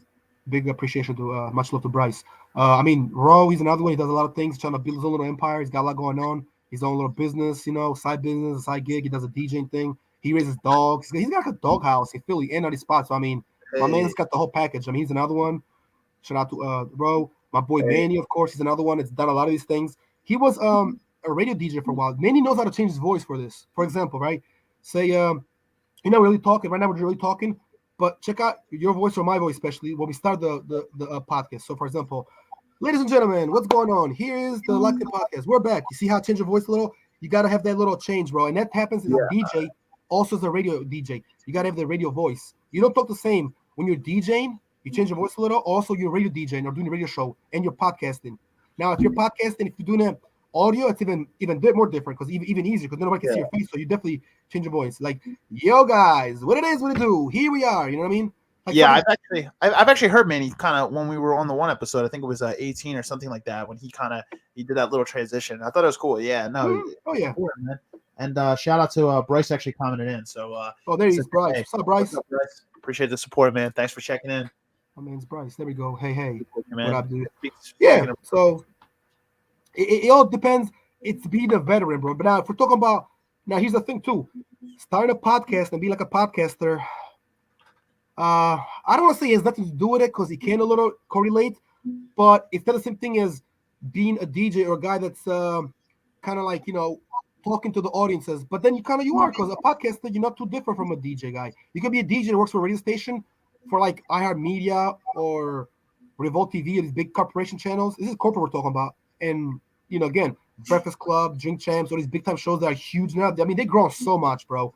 [SPEAKER 2] big appreciation to much love to Bryce. I mean, Ro, he's another one. He does a lot of things, trying to build his own little empire. He's got a lot going on. His own little business, side business, a side gig. He does a DJing thing. He raises dogs. He's got like a dog house in Philly and on his spots. So I mean, my man's got the whole package. I mean, he's another one. Shout out to Ro. My boy Manny, of course, he's another one that's done a lot of these things. He was a radio DJ for a while. Manny knows how to change his voice for this. For example, right? Say, you're not really talking. Right now, we're really talking. But check out your voice or my voice, especially when we start the podcast. So, for example, ladies and gentlemen, what's going on? Here is the Locked In podcast. We're back. You see how I change your voice a little? You got to have that little change, bro. And that happens as a DJ, also as a radio DJ. You got to have the radio voice. You don't talk the same when you're DJing. You change your voice a little. Also, you're a radio DJ and you're doing a radio show and you're podcasting. Now, if you're podcasting, if you're doing an audio, it's even more different because even easier because nobody can see your face. So you definitely change your voice. Like, yo, guys, what it do? Here we are. You know what I mean? Like,
[SPEAKER 1] I've actually heard Manny kind of when we were on the one episode. I think it was 18 or something like that when he did that little transition. I thought it was cool. Yeah, no.
[SPEAKER 2] Oh yeah.
[SPEAKER 1] Cool, man. And shout out to Bryce actually commented in. So
[SPEAKER 2] there he is, Bryce. What's up, Bryce?
[SPEAKER 1] Appreciate the support, man. Thanks for checking in.
[SPEAKER 2] My name's Bryce. There we go. Hey.
[SPEAKER 1] Man.
[SPEAKER 2] What up, dude? Yeah. So it all depends. It's being a veteran, bro. But now, if we're talking about here's the thing too: starting a podcast and be like a podcaster. I don't want to say it has nothing to do with it because it can a little correlate, but it's not the same thing as being a DJ or a guy that's kind of like talking to the audiences. But then you are because a podcaster, you're not too different from a DJ guy. You can be a DJ that works for a radio station. For like iHeartMedia or Revolt TV, these big corporation channels. This is corporate we're talking about. And, again, Breakfast Club, Drink Champs, all these big time shows that are huge now. I mean, they've grown so much, bro.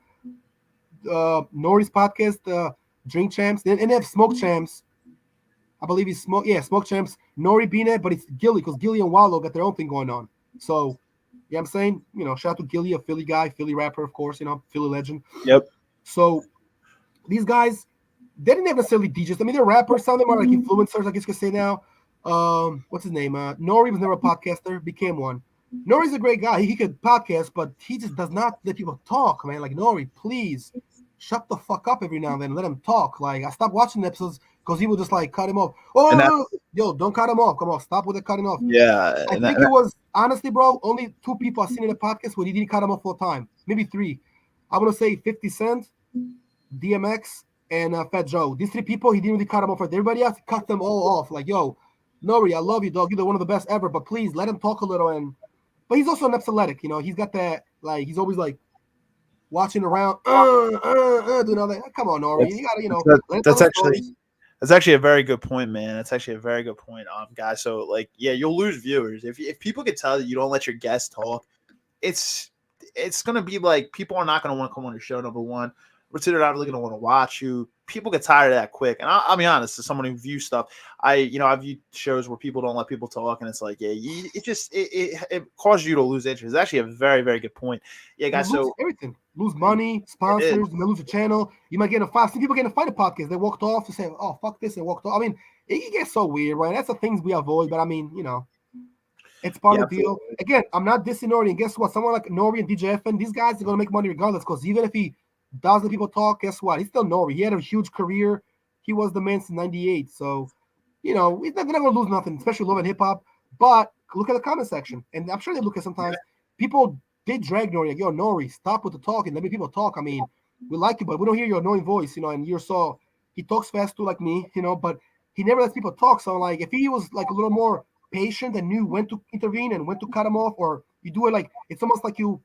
[SPEAKER 2] Nori's podcast, Drink Champs, and they have Smoke Champs. I believe he's Smoke Champs. Nori being it, but it's Gilly because Gilly and Wallow got their own thing going on. So, I'm saying, shout out to Gilly, a Philly guy, Philly rapper, of course, Philly legend.
[SPEAKER 1] Yep.
[SPEAKER 2] So, these guys, they didn't have necessarily DJs. I mean, they're rappers. Some of them are like influencers, I guess you could say now. What's his name? Nori was never a podcaster, became one. Nori's a great guy. He could podcast, but he just does not let people talk, man. Like, Nori, please shut the fuck up every now and then. Let him talk. Like, I stopped watching the episodes because he would just like cut him off. Yo, don't cut him off. Come on, stop with the cutting off.
[SPEAKER 1] Yeah.
[SPEAKER 2] I think it was, honestly, bro, only 2 people I've seen in the podcast where he didn't cut him off full time. Maybe 3. I'm going to say 50 Cent, DMX, and Fat Joe. These 3 people, he didn't really cut them off. Everybody else, cut them all off. Like, yo, Nori, I love you, dog. You're one of the best ever, but please let him talk a little. But he's also an epileptic, He's got that, like, he's always like watching around, doing all that. Come on, Nori. You gotta,
[SPEAKER 1] that's actually That's actually a very good point, man. That's actually a very good point, guys. So, like, yeah, you'll lose viewers if people can tell that you don't let your guests talk. It's gonna be like people are not gonna want to come on your show. Number one, they're not really gonna want to watch you. People get tired of that quick. And I'll be honest, as someone who views stuff, I view shows where people don't let people talk, and it's like, yeah, it causes you to lose interest. It's actually a very, very good point. Yeah, guys.
[SPEAKER 2] So everything, lose money, sponsors, you lose a channel. You might get a fight. Some people get in a fight a podcast. They walked off to say, "Oh, fuck this," and walked off. I mean, it gets so weird, right? That's the things we avoid. But I mean, it's part of the deal. Again, I'm not dissing Nori. And guess what? Someone like Nori and DJFN, these guys are going to make money regardless. Because even if he doesn't let people talk, guess what? He's still Nori. He had a huge career. He was the man since '98. So, he's not going to lose nothing, especially love and hip hop. But look at the comment section. And I'm sure they look at sometimes. People did drag Nori. Like, yo, Nori, stop with the talking. Let me people talk. I mean, we like you, but we don't hear your annoying voice, and you're so, he talks fast too like me, but he never lets people talk. So, like, if he was, like, a little more patient and knew when to intervene and when to cut him off, or you do it like it's almost like you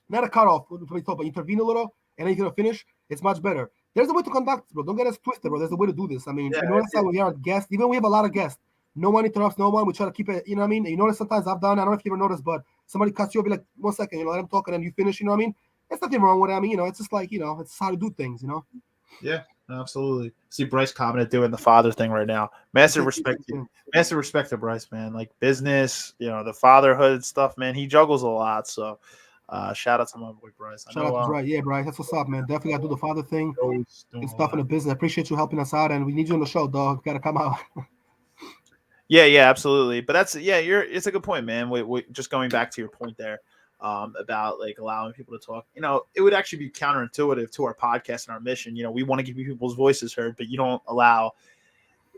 [SPEAKER 2] not a cut off, but intervene a little and then you're gonna finish. It's much better. There's a way to conduct, bro. Don't get us twisted, bro. There's a way to do this. I mean, that's how we are guests. Even we have a lot of guests. No one interrupts no one. We try to keep it. You know what I mean? You notice sometimes I've done. I don't know if you ever noticed, but somebody cuts you off, be like, 1 second. Let them talk, and then you finish. You know what I mean? There's nothing wrong with it. I mean, it's just like it's how to do things.
[SPEAKER 1] Yeah. Absolutely. See Bryce commented doing the father thing right now. Massive respect to Bryce, man. Like business, the fatherhood stuff, man. He juggles a lot. So shout out to my boy Bryce.
[SPEAKER 2] Shout out to Bryce. Yeah, Bryce. That's what's up, man. Definitely gotta do the father thing and stuff in the business. I appreciate you helping us out, and we need you on the show, dog. Gotta come out.
[SPEAKER 1] Yeah, absolutely. But it's a good point, man. We just going back to your point there. About like allowing people to talk, it would actually be counterintuitive to our podcast and our mission. We want to give people's voices heard, but you don't allow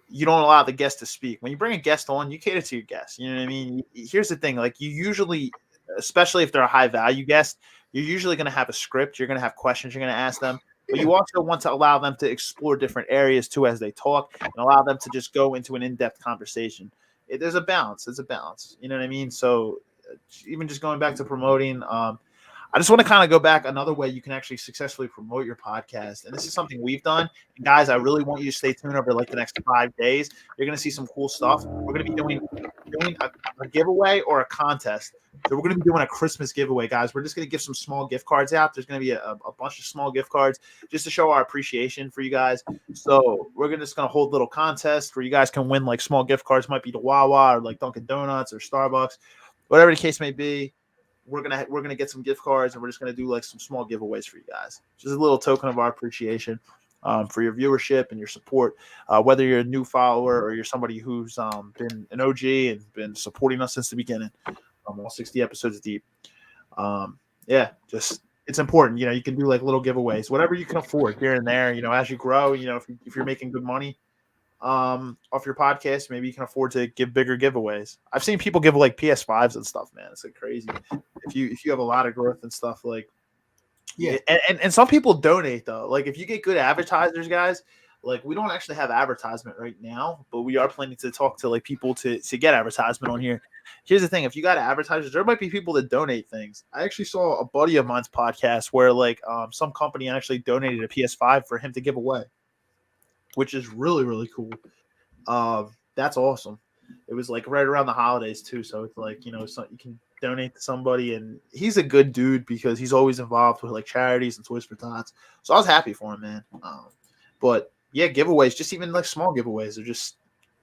[SPEAKER 1] the guest to speak. When you bring a guest on, you cater to your guests. You know what I mean? Here's the thing, like you usually, especially if they're a high value guest, you're usually going to have a script. You're going to have questions you're going to ask them, but you also want to allow them to explore different areas too as they talk and allow them to just go into an in-depth conversation. There's a balance. It's a balance. You know what I mean? So even just going back to promoting, I just want to kind of go back another way you can actually successfully promote your podcast. And this is something we've done. And guys, I really want you to stay tuned over like the next 5 days. You're going to see some cool stuff. We're going to be doing a giveaway or a contest. So we're going to be doing a Christmas giveaway, guys. We're just going to give some small gift cards out. There's going to be a bunch of small gift cards just to show our appreciation for you guys. So we're just going to hold little contests where you guys can win like small gift cards. Might be to Wawa or like Dunkin' Donuts or Starbucks. Whatever the case may be, we're gonna get some gift cards, and we're just gonna do like some small giveaways for you guys. Just a little token of our appreciation for your viewership and your support. Whether you're a new follower or you're somebody who's been an OG and been supporting us since the beginning, all 60 episodes deep. Just it's important. You can do like little giveaways, whatever you can afford here and there. As you grow, if you're making good money off your podcast, maybe you can afford to give bigger giveaways. I've seen people give like PS5s and stuff, man. It's like crazy. If you have a lot of growth and stuff, like and some people donate though. Like if you get good advertisers, guys, like we don't actually have advertisement right now, but we are planning to talk to like people to get advertisement on here. Here's the thing, if you got advertisers, there might be people that donate things. I actually saw a buddy of mine's podcast where like some company actually donated a PS5 for him to give away, which is really, really cool. That's awesome. It was like right around the holidays too. So it's like, so you can donate to somebody, and he's a good dude because he's always involved with like charities and Toys for Tots. So I was happy for him, man. But yeah, giveaways, just even like small giveaways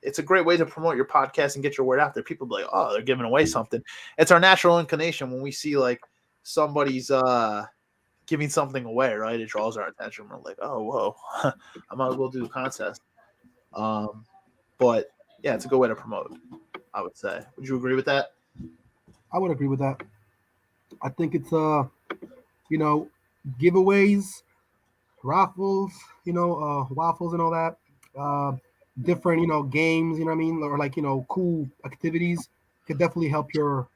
[SPEAKER 1] it's a great way to promote your podcast and get your word out there. People be like, oh, they're giving away something. It's our natural inclination when we see like somebody's, giving something away, right? It draws our attention. We're like, oh, whoa, I might as well do the contest. But yeah, it's a good way to promote, I would say. Would you agree with that?
[SPEAKER 2] I would agree with that. I think it's giveaways, raffles, waffles and all that. Different, games, you know what I mean? Or like, cool activities could definitely help your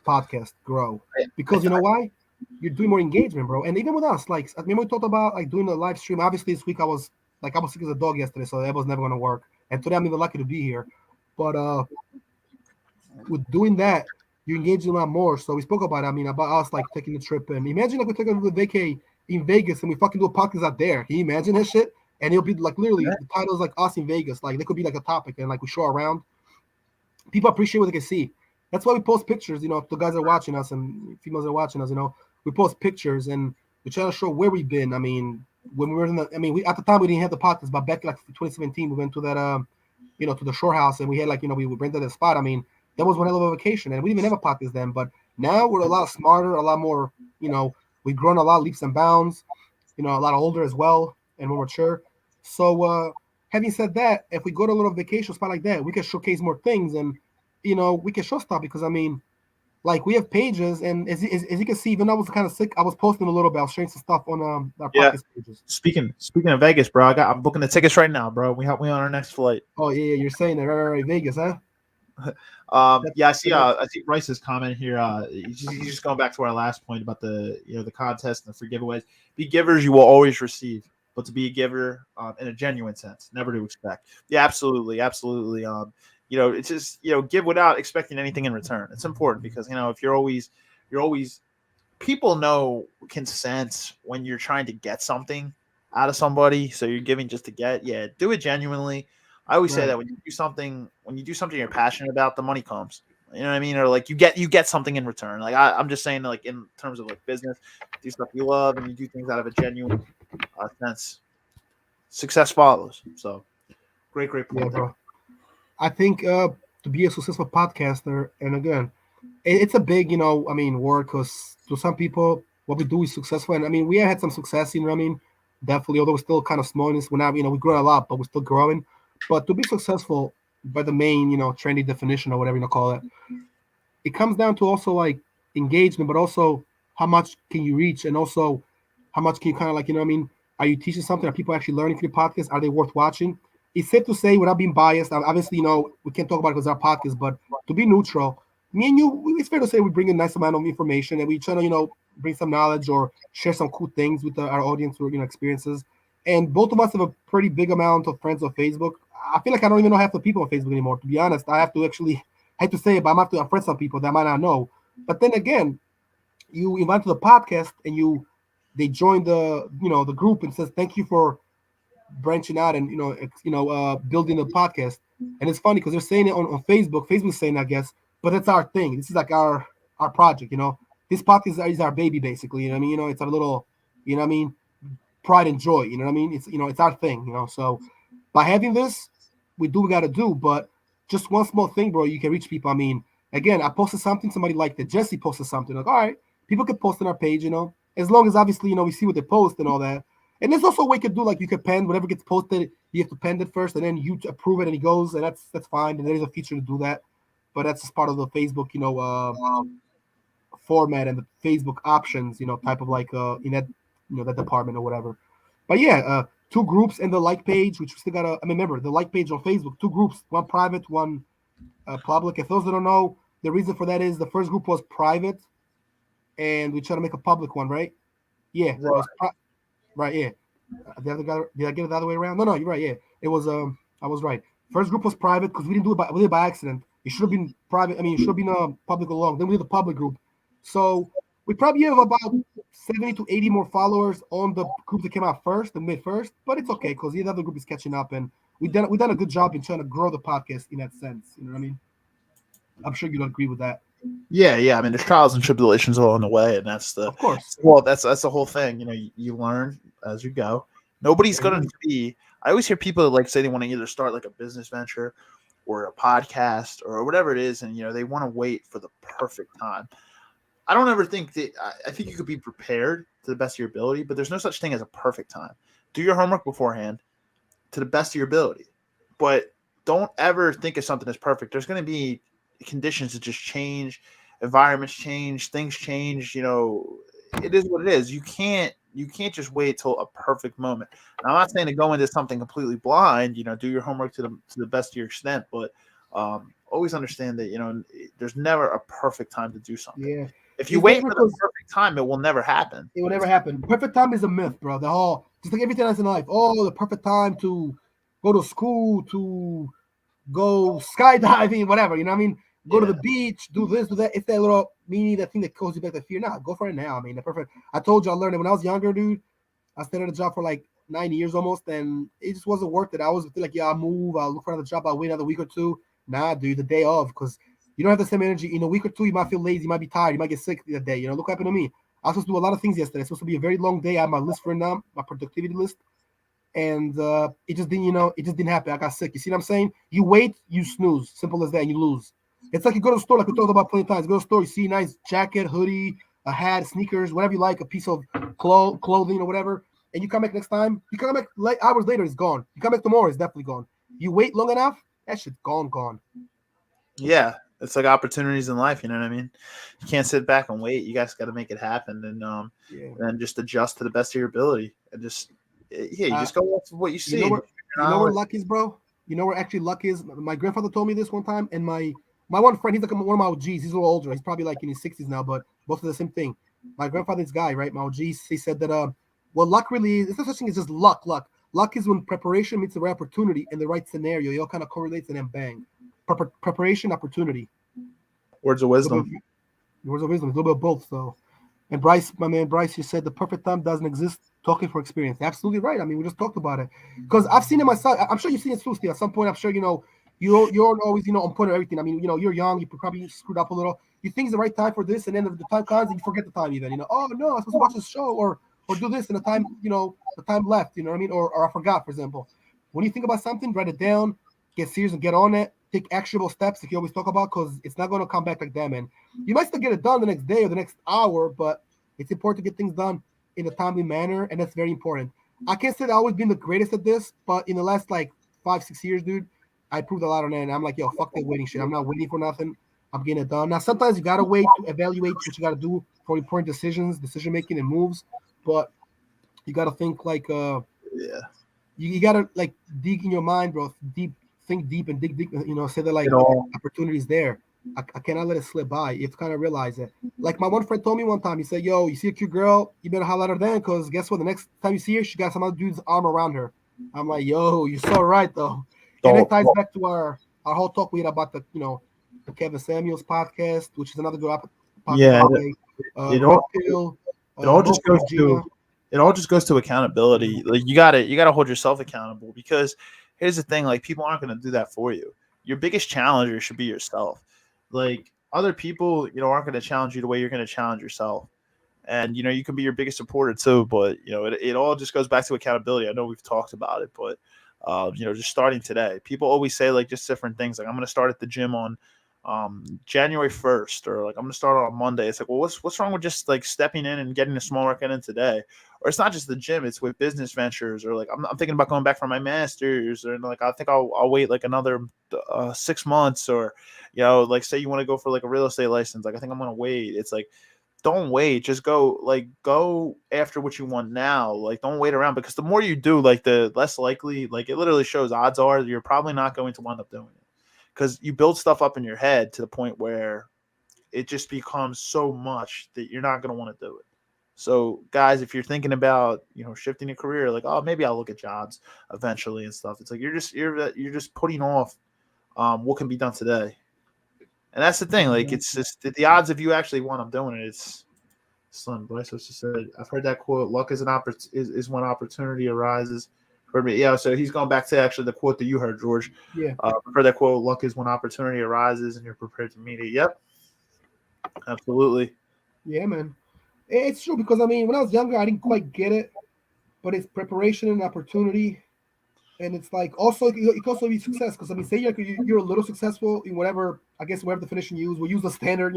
[SPEAKER 2] podcast grow. Because you know why? You're doing more engagement, bro. And even with us, like, I remember we talked about like doing a live stream. Obviously, this week I was sick as a dog yesterday, so that was never going to work. And today I'm even lucky to be here. But with doing that, you engage a lot more. So we spoke about it. I mean, about us like taking the trip. And imagine like we're taking a vacay in Vegas and we fucking do a podcast out there. Can you imagine that shit? and it'll be like literally the title is like us in Vegas. Like, there could be like a topic, and like we show around. People appreciate what they can see. That's why we post pictures. You know, if the guys are watching us and females are watching us, you know, we post pictures and we try to show where we've been. I mean, when we were in the, I mean, we at the time we didn't have the podcast, but back like 2017, we went to that, you know, to the shore house, and we had like, you know, we rented a spot. I mean, that was one hell of a vacation, and we didn't even have a podcast then. But now we're a lot smarter, a lot more, you know, we've grown a lot leaps and bounds, you know, a lot older as well and more mature. So, having said that, if we go to a little vacation spot like that, we can showcase more things, and you know, we can show stuff because I mean, like we have pages, and as you can see, even though I was kind of sick, I was posting a little bit, I was sharing some stuff on our podcast pages.
[SPEAKER 1] Speaking of Vegas, bro, I'm booking the tickets right now, bro. We help me on our next flight.
[SPEAKER 2] Oh yeah, you're saying that right, Vegas, huh?
[SPEAKER 1] Yeah, I see Bryce's comment here. He's just going back to our last point about the the contest and the free giveaways. Be givers, you will always receive, but to be a giver in a genuine sense, never to expect. Yeah, absolutely. It's just give without expecting anything in return. It's important because if you're always people can sense when you're trying to get something out of somebody, so you're giving just to get. Yeah, do it genuinely. I always say that when you do something you're passionate about, the money comes. You know what I mean? Or like you get something in return. Like I'm just saying, like in terms of like business, do stuff you love and you do things out of a genuine sense. Success follows. So great point.
[SPEAKER 2] Yeah, bro. I think to be a successful podcaster, and again, it's a big, word, because to some people, what we do is successful. And I mean, we had some success, definitely, although we're still kind of small in this. We're not, we grow a lot, but we're still growing. But to be successful by the main, trendy definition or whatever you call it, it comes down to also like engagement, but also how much can you reach, and also how much can you kind of like, are you teaching something? Are people actually learning from your podcast? Are they worth watching? It's safe to say, without being biased, obviously, we can't talk about it because our podcast, but to be neutral, me and you, it's fair to say we bring a nice amount of information and we try to, bring some knowledge or share some cool things with our audience or, experiences. And both of us have a pretty big amount of friends on Facebook. I feel like I don't even know half the people on Facebook anymore, to be honest. I have to actually, I hate to say it, but I'm have to unfriend some people that I might not know. But then again, you invite to the podcast and they join the, the group and says, thank you for branching out and building the podcast. And it's funny because they're saying it on Facebook. Facebook's saying, I guess, but it's our thing. This is like our project. This podcast is our baby, basically. You know what I mean? It's our little, pride and joy. You know what I mean? It's it's our thing. So by having this, we do what we got to do. But just one small thing, bro, you can reach people. I mean, again, I posted something, somebody liked it. Jesse posted something. Like, all right, people can post on our page. As long as obviously we see what they post and all that. And there's also a way you could do, like you could pen whatever gets posted. You have to pen it first, and then you approve it, and it goes, and that's fine. And there is a feature to do that, but that's just part of the Facebook, format and the Facebook options, type of like in that, that department or whatever. But yeah, two groups and the like page, which we still gotta. I mean, remember the like page on Facebook, two groups, one private, one public. If those that don't know, the reason for that is the first group was private, and we try to make a public one, right? Yeah,
[SPEAKER 1] right.
[SPEAKER 2] Right, yeah. Did I get it the other way around? No, you're right. Yeah, it was. I was right. First group was private because we did it by accident. It should have been private. I mean, it should have been public along. Then we did the public group. So we probably have about 70 to 80 more followers on the group that came out first, the mid first. But it's okay because the other group is catching up, and we've done a good job in trying to grow the podcast in that sense. You know what I mean? I'm sure you'd agree with that.
[SPEAKER 1] Yeah. I mean, there's trials and tribulations along the way, and that's
[SPEAKER 2] of course.
[SPEAKER 1] Well, that's the whole thing. You learn as you go. Nobody's going to be. I always hear people like say they want to either start like a business venture or a podcast or whatever it is, and they want to wait for the perfect time. I don't ever think that. I think you could be prepared to the best of your ability, but there's no such thing as a perfect time. Do your homework beforehand to the best of your ability, but don't ever think of something as perfect. There's going to be conditions that just change, environments change, things change. It is what it is. You can't just wait till a perfect moment. And I'm not saying to go into something completely blind. Do your homework to the best of your extent, but always understand that there's never a perfect time to do something.
[SPEAKER 2] Yeah.
[SPEAKER 1] If you wait for the perfect time, it will never happen.
[SPEAKER 2] It will never happen. Perfect time is a myth, bro. The whole, just like everything else in life. Oh, the perfect time to go to school, to go skydiving, whatever. You know what I mean? Go to the beach, do this, do that. It's that little meaning, that thing that calls you back to fear. Nah, go for it now. I mean, the perfect. I told you I learned it when I was younger, dude. I stayed at a job for like 9 years almost, and it just wasn't worth it. I was like, yeah, I'll move, I'll look for another job, I'll wait another week or two. Nah, dude, the day of, because you don't have the same energy. In a week or two, you might feel lazy, you might be tired, you might get sick that day. Look what happened to me. I was supposed to do a lot of things yesterday. It's supposed to be a very long day. I have my list written down, my productivity list, and it just didn't, it just didn't happen. I got sick. You see what I'm saying? You wait, you snooze. Simple as that, and you lose. It's like you go to the store, like we talked about plenty of times. You go to the store, you see a nice jacket, hoodie, a hat, sneakers, whatever you like, a piece of clothing or whatever, and you come back next time. You come back hours later, it's gone. You come back tomorrow, it's definitely gone. You wait long enough, that shit's gone.
[SPEAKER 1] Yeah, it's like opportunities in life. You know what I mean? You can't sit back and wait. You guys got to make it happen, and just adjust to the best of your ability, and just you just go off of what you see.
[SPEAKER 2] You know where luck is, bro? You know where actually luck is? My grandfather told me this one time, and my one friend, he's like one of my OGs. He's a little older. He's probably like in his 60s now, but both of the same thing. My grandfather's guy, right? My OGs, he said that luck really is, it's not such thing as just luck. Luck is when preparation meets the right opportunity in the right scenario. It all kind of correlates and then bang. Preparation, opportunity.
[SPEAKER 1] Words of wisdom.
[SPEAKER 2] Words of wisdom. A little bit of both. So, and Bryce, my man Bryce, you said the perfect time doesn't exist. Talking for experience. Absolutely right. I mean, we just talked about it because I've seen it myself. I'm sure you've seen it too, Steve. At some point, I'm sure you're always on point of everything. I mean, you're young. You probably screwed up a little. You think it's the right time for this, and then the time comes, and you forget the time. Even oh no, I'm supposed to watch this show or do this, and the time the time left. You know what I mean? Or I forgot, for example. When you think about something, write it down, get serious, and get on it. Take actionable steps, like you always talk about, because it's not going to come back like that, man. You might still get it done the next day or the next hour, but it's important to get things done in a timely manner, and that's very important. I can't say that I've always been the greatest at this, but in the last like 5-6 years, dude, I proved a lot on that. And I'm like, yo, fuck that waiting shit. I'm not waiting for nothing. I'm getting it done. Now, sometimes you gotta wait to evaluate what you gotta do for important decision making and moves, but you gotta think like you gotta like dig in your mind, bro. Think deep and dig deep. Say that like opportunities there. I cannot let it slip by. You have to kind of realize it. Like my one friend told me one time, he said, yo, you see a cute girl, you better holler at her then, because guess what? The next time you see her, she got some other dude's arm around her. I'm like, yo, you're so right, though. And it ties back to our whole talk we had about the Kevin Samuels podcast, which is another good podcast.
[SPEAKER 1] Yeah, it all just goes to accountability. Like you gotta hold yourself accountable, because here's the thing, like people aren't going to do that for you. Your biggest challenger should be yourself. Like other people, aren't going to challenge you the way you're going to challenge yourself. And, you can be your biggest supporter too, but, it all just goes back to accountability. I know we've talked about it, but, just starting today, people always say like just different things. Like I'm going to start at the gym on January 1st, or like I'm going to start on Monday. It's like, well, what's wrong with just like stepping in and getting a small workout in today? Or it's not just the gym, it's with business ventures, or like I'm thinking about going back for my master's, or like I think I'll wait like another 6 months, or like say you want to go for like a real estate license, like I think I'm gonna wait. It's like, don't wait, just go after what you want now. Like don't wait around, because the more you do, like the less likely, like it literally shows odds are you're probably not going to wind up doing it, because you build stuff up in your head to the point where it just becomes so much that you're not going to want to do it. So, guys, if you're thinking about shifting your career, like maybe I'll look at jobs eventually and stuff. It's like you're just putting off what can be done today, and that's the thing. Like it's just the odds of you actually want up doing it. It's slim. Bryce just said, I've heard that quote. Luck is is when opportunity arises. Yeah, so he's going back to actually the quote that you heard, George.
[SPEAKER 2] Yeah,
[SPEAKER 1] I've heard that quote. Luck is when opportunity arises, and you're prepared to meet it. Yep, absolutely.
[SPEAKER 2] Yeah, man. It's true, because I mean, when I was younger, I didn't quite get it, but it's preparation and opportunity, and it's like also it can also be success. Because I mean, say you're a little successful in whatever, I guess whatever definition you use, we'll use the standard,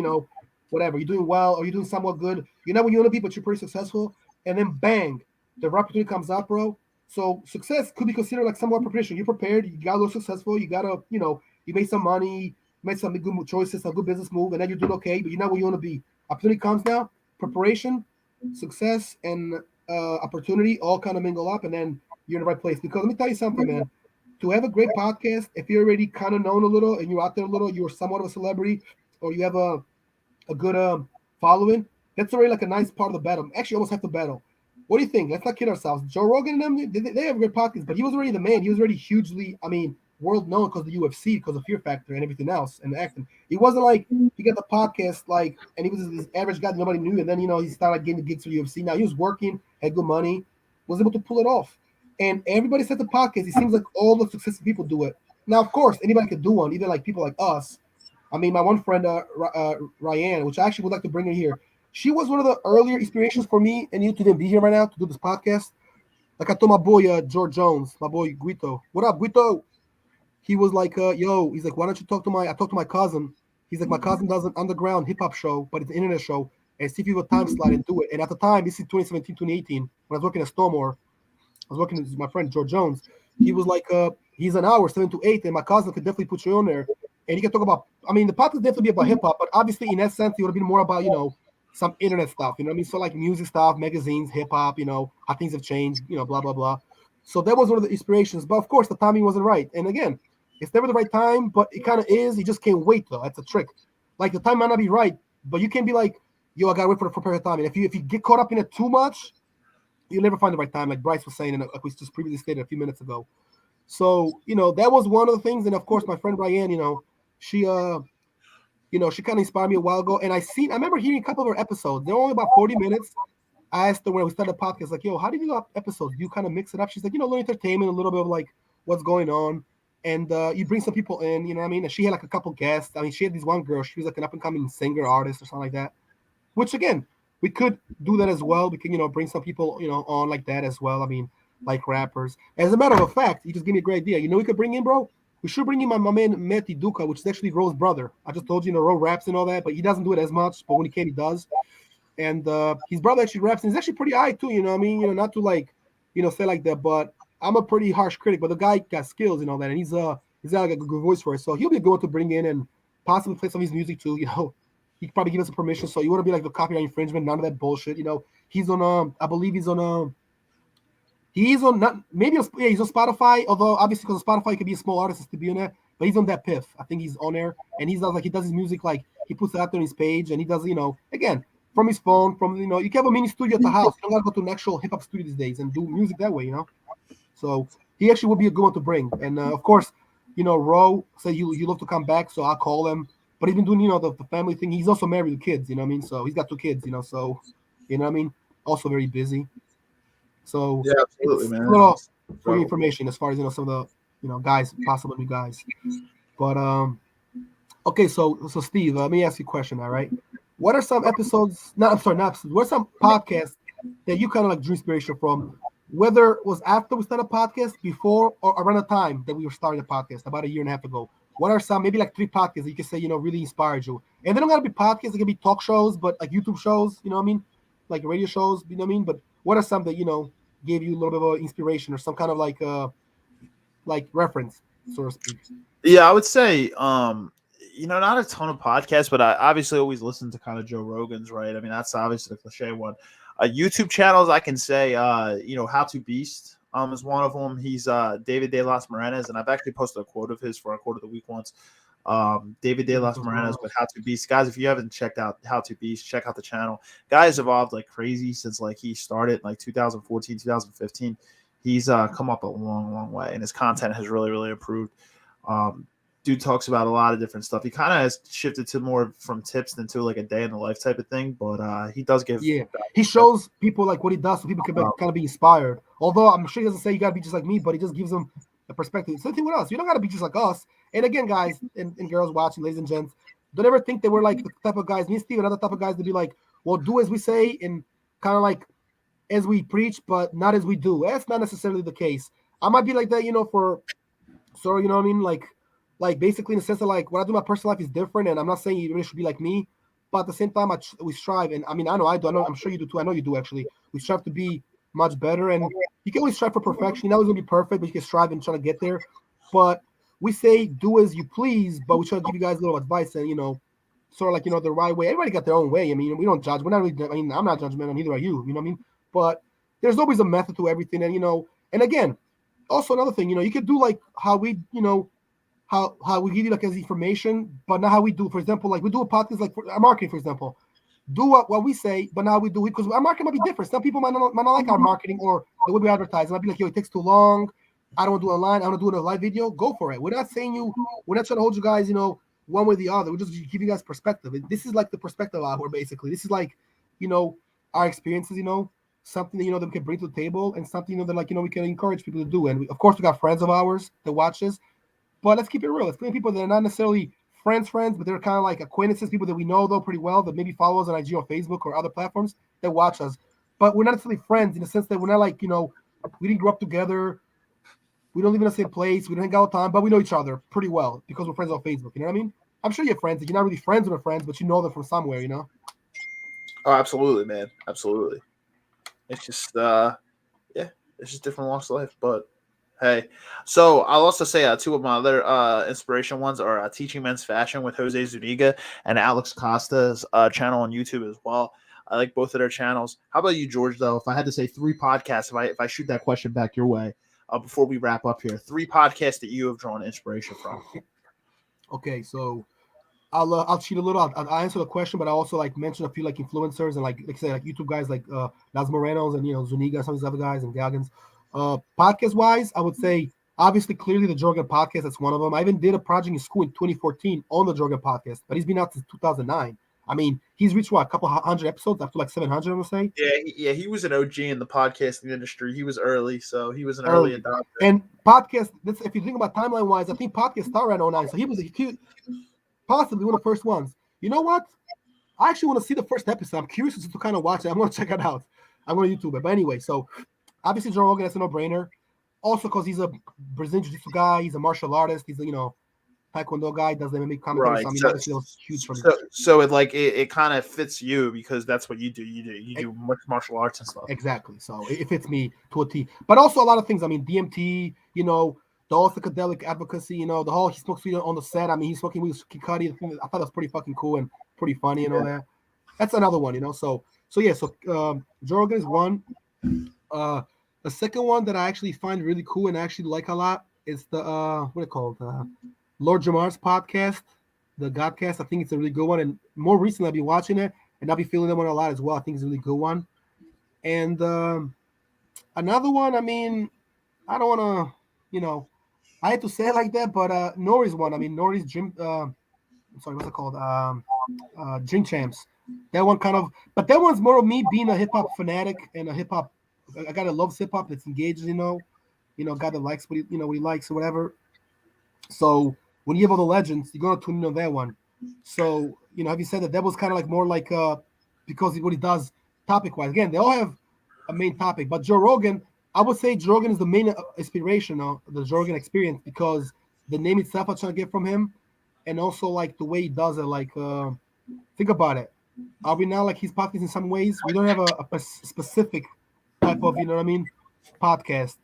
[SPEAKER 2] whatever you're doing well or you're doing somewhat good. You're not where you want to be, but you're pretty successful, and then bang, the opportunity comes up, bro. So success could be considered like somewhat preparation. You're prepared, you got a little successful, you got you made some money, you made some good choices, a good business move, and then you're doing okay, but you're not where you want to be. Opportunity comes now. Preparation, success, and opportunity all kind of mingle up, and then you're in the right place. Because let me tell you something, man. To have a great podcast, if you're already kind of known a little and you're out there a little, you're somewhat of a celebrity, or you have a good following, that's already like a nice part of the battle. Actually, almost half the battle. What do you think? Let's not kid ourselves. Joe Rogan and them, they have a great podcast, but he was already the man. He was already hugely, world known because of the UFC, because of Fear Factor and everything else, and the acting. It wasn't like he got the podcast and he was this average guy that nobody knew, and then he started getting the gigs for UFC. Now he was working, had good money, was able to pull it off. And everybody says the podcast. It seems like all the successful people do it. Now, of course, anybody could do one, even like people like us. I mean, my one friend, Ryan, which I actually would like to bring her here. She was one of the earlier inspirations for me and you to even be here right now to do this podcast. Like I told my boy, George Jones, my boy Guito. What up, Guito? He was like, yo, he's like, why don't you talk to I talked to my cousin. He's like, my cousin does an underground hip hop show, but it's an internet show, and see if you have a time slot and do it. And at the time, this is 2017, 2018, when I was working at Stormore, I was working with my friend George Jones. He was like, he's an hour, 7 to 8, and my cousin could definitely put you on there. And he can talk about, I mean, the podcast definitely be about hip hop, but obviously in that sense, it would have been more about, some internet stuff, you know what I mean? So like music stuff, magazines, hip hop, how things have changed, blah, blah, blah. So that was one of the inspirations. But of course, the timing wasn't right. And again, it's never the right time, but it kind of is. You just can't wait, though. That's a trick. Like, the time might not be right, but you can't be like, yo, I got to wait for the perfect time. And if you get caught up in it too much, you'll never find the right time, like Bryce was saying, and like we just previously stated a few minutes ago. So, that was one of the things. And, of course, my friend Ryan, she she kind of inspired me a while ago. And I remember hearing a couple of her episodes. They're only about 40 minutes. I asked her when we started the podcast, like, yo, how do you do episodes? Do you kind of mix it up? She's like, little entertainment, a little bit of like what's going on. And you bring some people in, you know what I mean? And she had like a couple guests. I mean, she had this one girl. She was like an up-and-coming singer, artist or something like that. Which, again, we could do that as well. We could, bring some people, on like that as well. I mean, like rappers. As a matter of fact, you just gave me a great idea. We could bring in, bro? We should bring in my man, Meti Duca, which is actually Ro's brother. I just told you, Ro raps and all that, but he doesn't do it as much. But when he can, he does. And his brother actually raps, and he's actually pretty high, too, you know what I mean? Not to, like, say like that, but I'm a pretty harsh critic, but the guy got skills and all that, and he's got like a good voice for it. So he'll be a good one to bring in and possibly play some of his music too. He could probably give us a permission. So you want to be like the copyright infringement, none of that bullshit. He's on I believe he's on he's on not maybe he's on Spotify. Although obviously because of Spotify, he could be a small artist to be on there, but he's on that Piff. I think he's on there, and he does his music like he puts it out there on his page, and he does again from his phone. You can have a mini studio at the house. You don't gotta go to an actual hip hop studio these days and do music that way. So he actually would be a good one to bring. And of course, Ro said you love to come back, so I'll call him. But he's been doing, the family thing. He's also married with kids, you know what I mean? So he's got 2 kids, so you know what I mean? Also very busy. So
[SPEAKER 1] yeah, absolutely, man.
[SPEAKER 2] A little for your information as far as some of the guys, possible new guys. But okay, so Steve, let me ask you a question, all right? What are some episodes? Not episodes. What are some podcasts that you kind of like drew inspiration from? Whether it was after we started a podcast, before, or around the time that we were starting the podcast, about a year and a half ago. What are some, maybe like 3 podcasts that you can say, really inspired you? And they don't gotta be podcasts, they can be talk shows, but like YouTube shows, you know what I mean? Like radio shows, you know what I mean? But what are some that, gave you a little bit of inspiration or some kind of like reference, so to speak?
[SPEAKER 1] Yeah, I would say, not a ton of podcasts, but I obviously always listen to kind of Joe Rogan's, right? I mean, that's obviously the cliche one. YouTube channels, I can say, How to Beast is one of them. He's David De Las Morenas, and I've actually posted a quote of his for our quote of the week once. David De Las Morenas with How to Beast. Guys, if you haven't checked out How to Beast, check out the channel. Guy's evolved like crazy since like he started like 2014, 2015. He's come up a long, long way, and his content has really, really improved. Dude talks about a lot of different stuff. He kind of has shifted to more from tips than to like a day in the life type of thing, but he does give.
[SPEAKER 2] Yeah, he shows people like what he does so people can kind of be inspired. Although I'm sure he doesn't say you got to be just like me, but he just gives them a perspective. Same thing with us. You don't got to be just like us. And again, guys and girls watching, ladies and gents, don't ever think that we're like the type of guys, me and Steve, and other type of guys to be like, well, do as we say and kind of like as we preach, but not as we do. That's not necessarily the case. I might be like that, for, so, you know what I mean? Like basically in the sense of like what I do in my personal life is different, and I'm not saying you really should be like me, but at the same time, we strive, and I mean, I know I do. I know, I'm sure you do too. I know you do actually. We strive to be much better, and you can always strive for perfection. You're not always gonna be perfect, but you can strive and try to get there. But we say do as you please, but we try to give you guys a little advice, and sort of like the right way. Everybody got their own way. I mean, we don't judge. We're not really. I mean, I'm not judgmental, neither are you. You know what I mean? But there's always a method to everything, and and again, also another thing, you could do like how we, how we give you like as information, but not how we do. For example, like we do a podcast like for our marketing, for example. Do what we say, but now we do it because our marketing might be different. Some people might not like our marketing or the way we advertise. It might be like, yo, it takes too long. I don't want to do it online. I want to do it in a live video. Go for it. We're not saying we're not trying to hold you guys, one way or the other. We're just giving you guys perspective. This is like the perspective hour, basically. This is like, our experiences, something that, that we can bring to the table, and something, that, like, we can encourage people to do. And of course, we got friends of ours that watch this, but let's keep it real. Let's bring people that are not necessarily friends, but they're kind of like acquaintances, people that we know though pretty well, that maybe follow us on IG or Facebook or other platforms that watch us. But we're not necessarily friends in the sense that we're not like, we didn't grow up together. We don't live in the same place. We don't hang out all the time, but we know each other pretty well because we're friends on Facebook. You know what I mean? I'm sure you have friends that you're not really friends with friends, but you know them from somewhere,
[SPEAKER 1] Oh, absolutely, man. Absolutely. It's just, yeah, it's just different walks of life. But hey, so I'll also say two of my other inspiration ones are Teaching Men's Fashion with Jose Zuniga and Alex Costa's channel on YouTube as well. I like both of their channels. How about you, George? Though, if I had to say 3 podcasts, if I shoot that question back your way, before we wrap up here, 3 podcasts that you have drawn inspiration from.
[SPEAKER 2] Okay, so I'll cheat a little. I'll answer the question, but I also like mention a few like influencers and like I say like YouTube guys like Las Morenos and Zuniga, some of these other guys and Galgans. Podcast wise, I would say obviously clearly the Jorgen podcast. That's one of them. I even did a project in school in 2014 on the Jorgen podcast, but he's been out since 2009. I mean, he's reached a couple hundred episodes, up to like 700, I'm gonna say.
[SPEAKER 1] Yeah, he was an OG in the podcasting industry. He was early, so he was an early adopter.
[SPEAKER 2] And podcast, if you think about timeline wise, I think podcast started around 09, so he was possibly one of the first ones. You know what? I actually want to see the first episode. I'm curious to kind of watch it. I'm going to check it out. I'm going to YouTube it. But anyway, so obviously Joe Rogan, that's a no-brainer. Also because he's a Brazilian Jiu-Jitsu guy. He's a martial artist. He's a, Taekwondo guy. Does MMA commentary.
[SPEAKER 1] Right.
[SPEAKER 2] So, I mean, obviously it was huge for me.
[SPEAKER 1] So it kind of fits you because that's what you do. You do martial arts and stuff.
[SPEAKER 2] Exactly. So it fits me to a T. But also a lot of things. I mean, DMT, the whole psychedelic advocacy, the whole he smokes weed on the set. I mean, he's smoking weed with Kikati. I thought that was pretty fucking cool and pretty funny and all that. That's another one, So Joe Rogan is one. The second one that I actually find really cool and actually like a lot is the what it called? Lord Jamar's podcast, the Godcast. I think it's a really good one. And more recently I've been watching it and I'll be feeling that one a lot as well. I think it's a really good one. And another one, I mean, I don't wanna, I had to say it like that, but Nori's one. I mean, Nori's Gym. I'm sorry, what's it called? Drink Champs. That one kind of, but that one's more of me being a hip hop fanatic and a hip hop. I gotta love hip hop that's engaged. Guy that likes what he likes or whatever. So when you have all the legends, you're gonna tune in on that one. So having said that, that was kind of like more like because what he does topic wise. Again, they all have a main topic, but Joe Rogan. I would say Joe Rogan is the main inspiration of the Joe Rogan experience because the name itself I'm trying to get from him, and also like the way he does it. Like, think about it. Are we now like his podcast in some ways? We don't have a specific type of podcast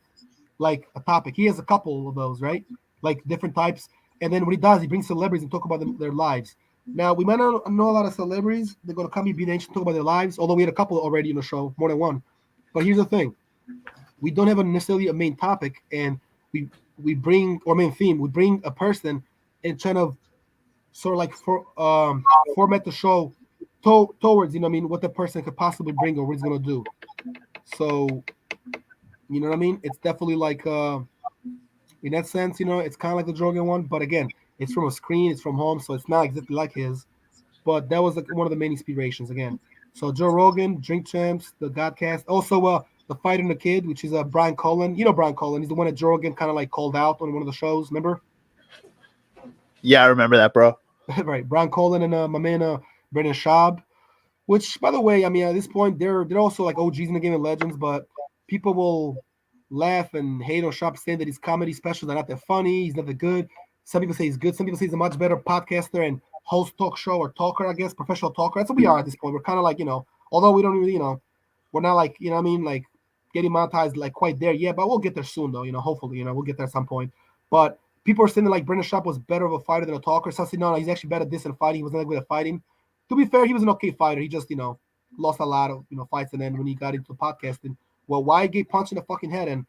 [SPEAKER 2] like a topic. He has a couple of those, right? Like different types. And then what he does, he brings celebrities and talk about their lives. Now we might not know a lot of celebrities. They're gonna come and be ancient, talk about their lives. Although we had a couple already in the show, more than one. But here's the thing. We don't have necessarily a main topic, and we bring or main theme. We bring a person and kind of sort of like format the show towards what the person could possibly bring or what he's gonna do. So you know what I mean? It's definitely like in that sense, it's kind of like the Drogan one, but again, it's from a screen, it's from home, so it's not exactly like his. But that was like one of the main inspirations again. So Joe Rogan, Drink Champs, the Godcast, also The Fighter and the Kid, which is Brian Cullen. Brian Cullen. He's the one that Joe Rogan kind of like called out on one of the shows. Remember?
[SPEAKER 1] Yeah, I remember that, bro.
[SPEAKER 2] Right, Brian Cullen and my man Brendan Schaub. Which, by the way, I mean at this point they're also like OGs in the game of legends, but people will laugh and hate on Schaub saying that his comedy specials are not that funny. He's not that good. Some people say he's good. Some people say he's a much better podcaster and host talk show or talker, I guess, professional talker. That's what we are at this point. We're kind of like although we don't really we're not like like getting monetized like quite there yet, but we'll get there soon though. Hopefully we'll get there at some point. But people are saying that like Brendan Schaub was better of a fighter than a talker. So I said no, he's actually better at this than fighting. He wasn't that good at fighting. To be fair, he was an okay fighter. He just lost a lot of fights, and then when he got into podcasting, well, why get punched in the fucking head and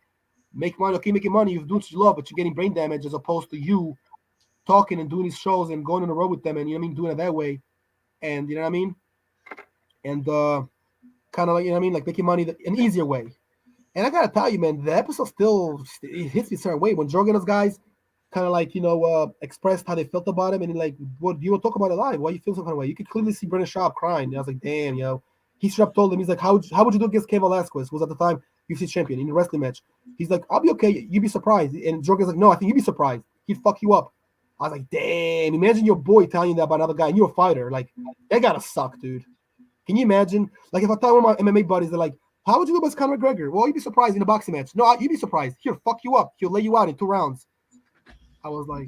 [SPEAKER 2] make money? Okay, making money, you're doing what you love, but you're getting brain damage as opposed to you talking and doing these shows and going on the road with them and doing it that way, and and kind of like like making money an easier way. And I gotta tell you, man, the episode still it hits me a certain way when Jorgen and those guys kind of like expressed how they felt about him, and like, what do you want to talk about it live? Why you feel some kind of way? You could clearly see Brendan Schaub crying. And I was like, damn, he straight up told him, he's like, how would you do against Cain Velasquez, who was at the time UFC champion in a wrestling match? He's like, I'll be okay. You'd be surprised. And Jorgen's like, no, I think you'd be surprised. He'd fuck you up. I was like, damn, imagine your boy telling you that about another guy and you're a fighter. Like, that gotta suck, dude. Can you imagine? Like, if I tell one of my MMA buddies, they're like, how would you do against Conor McGregor? Well, you'd be surprised in a boxing match. No, you'd be surprised. He'll fuck you up. He'll lay you out in 2 rounds. I was like,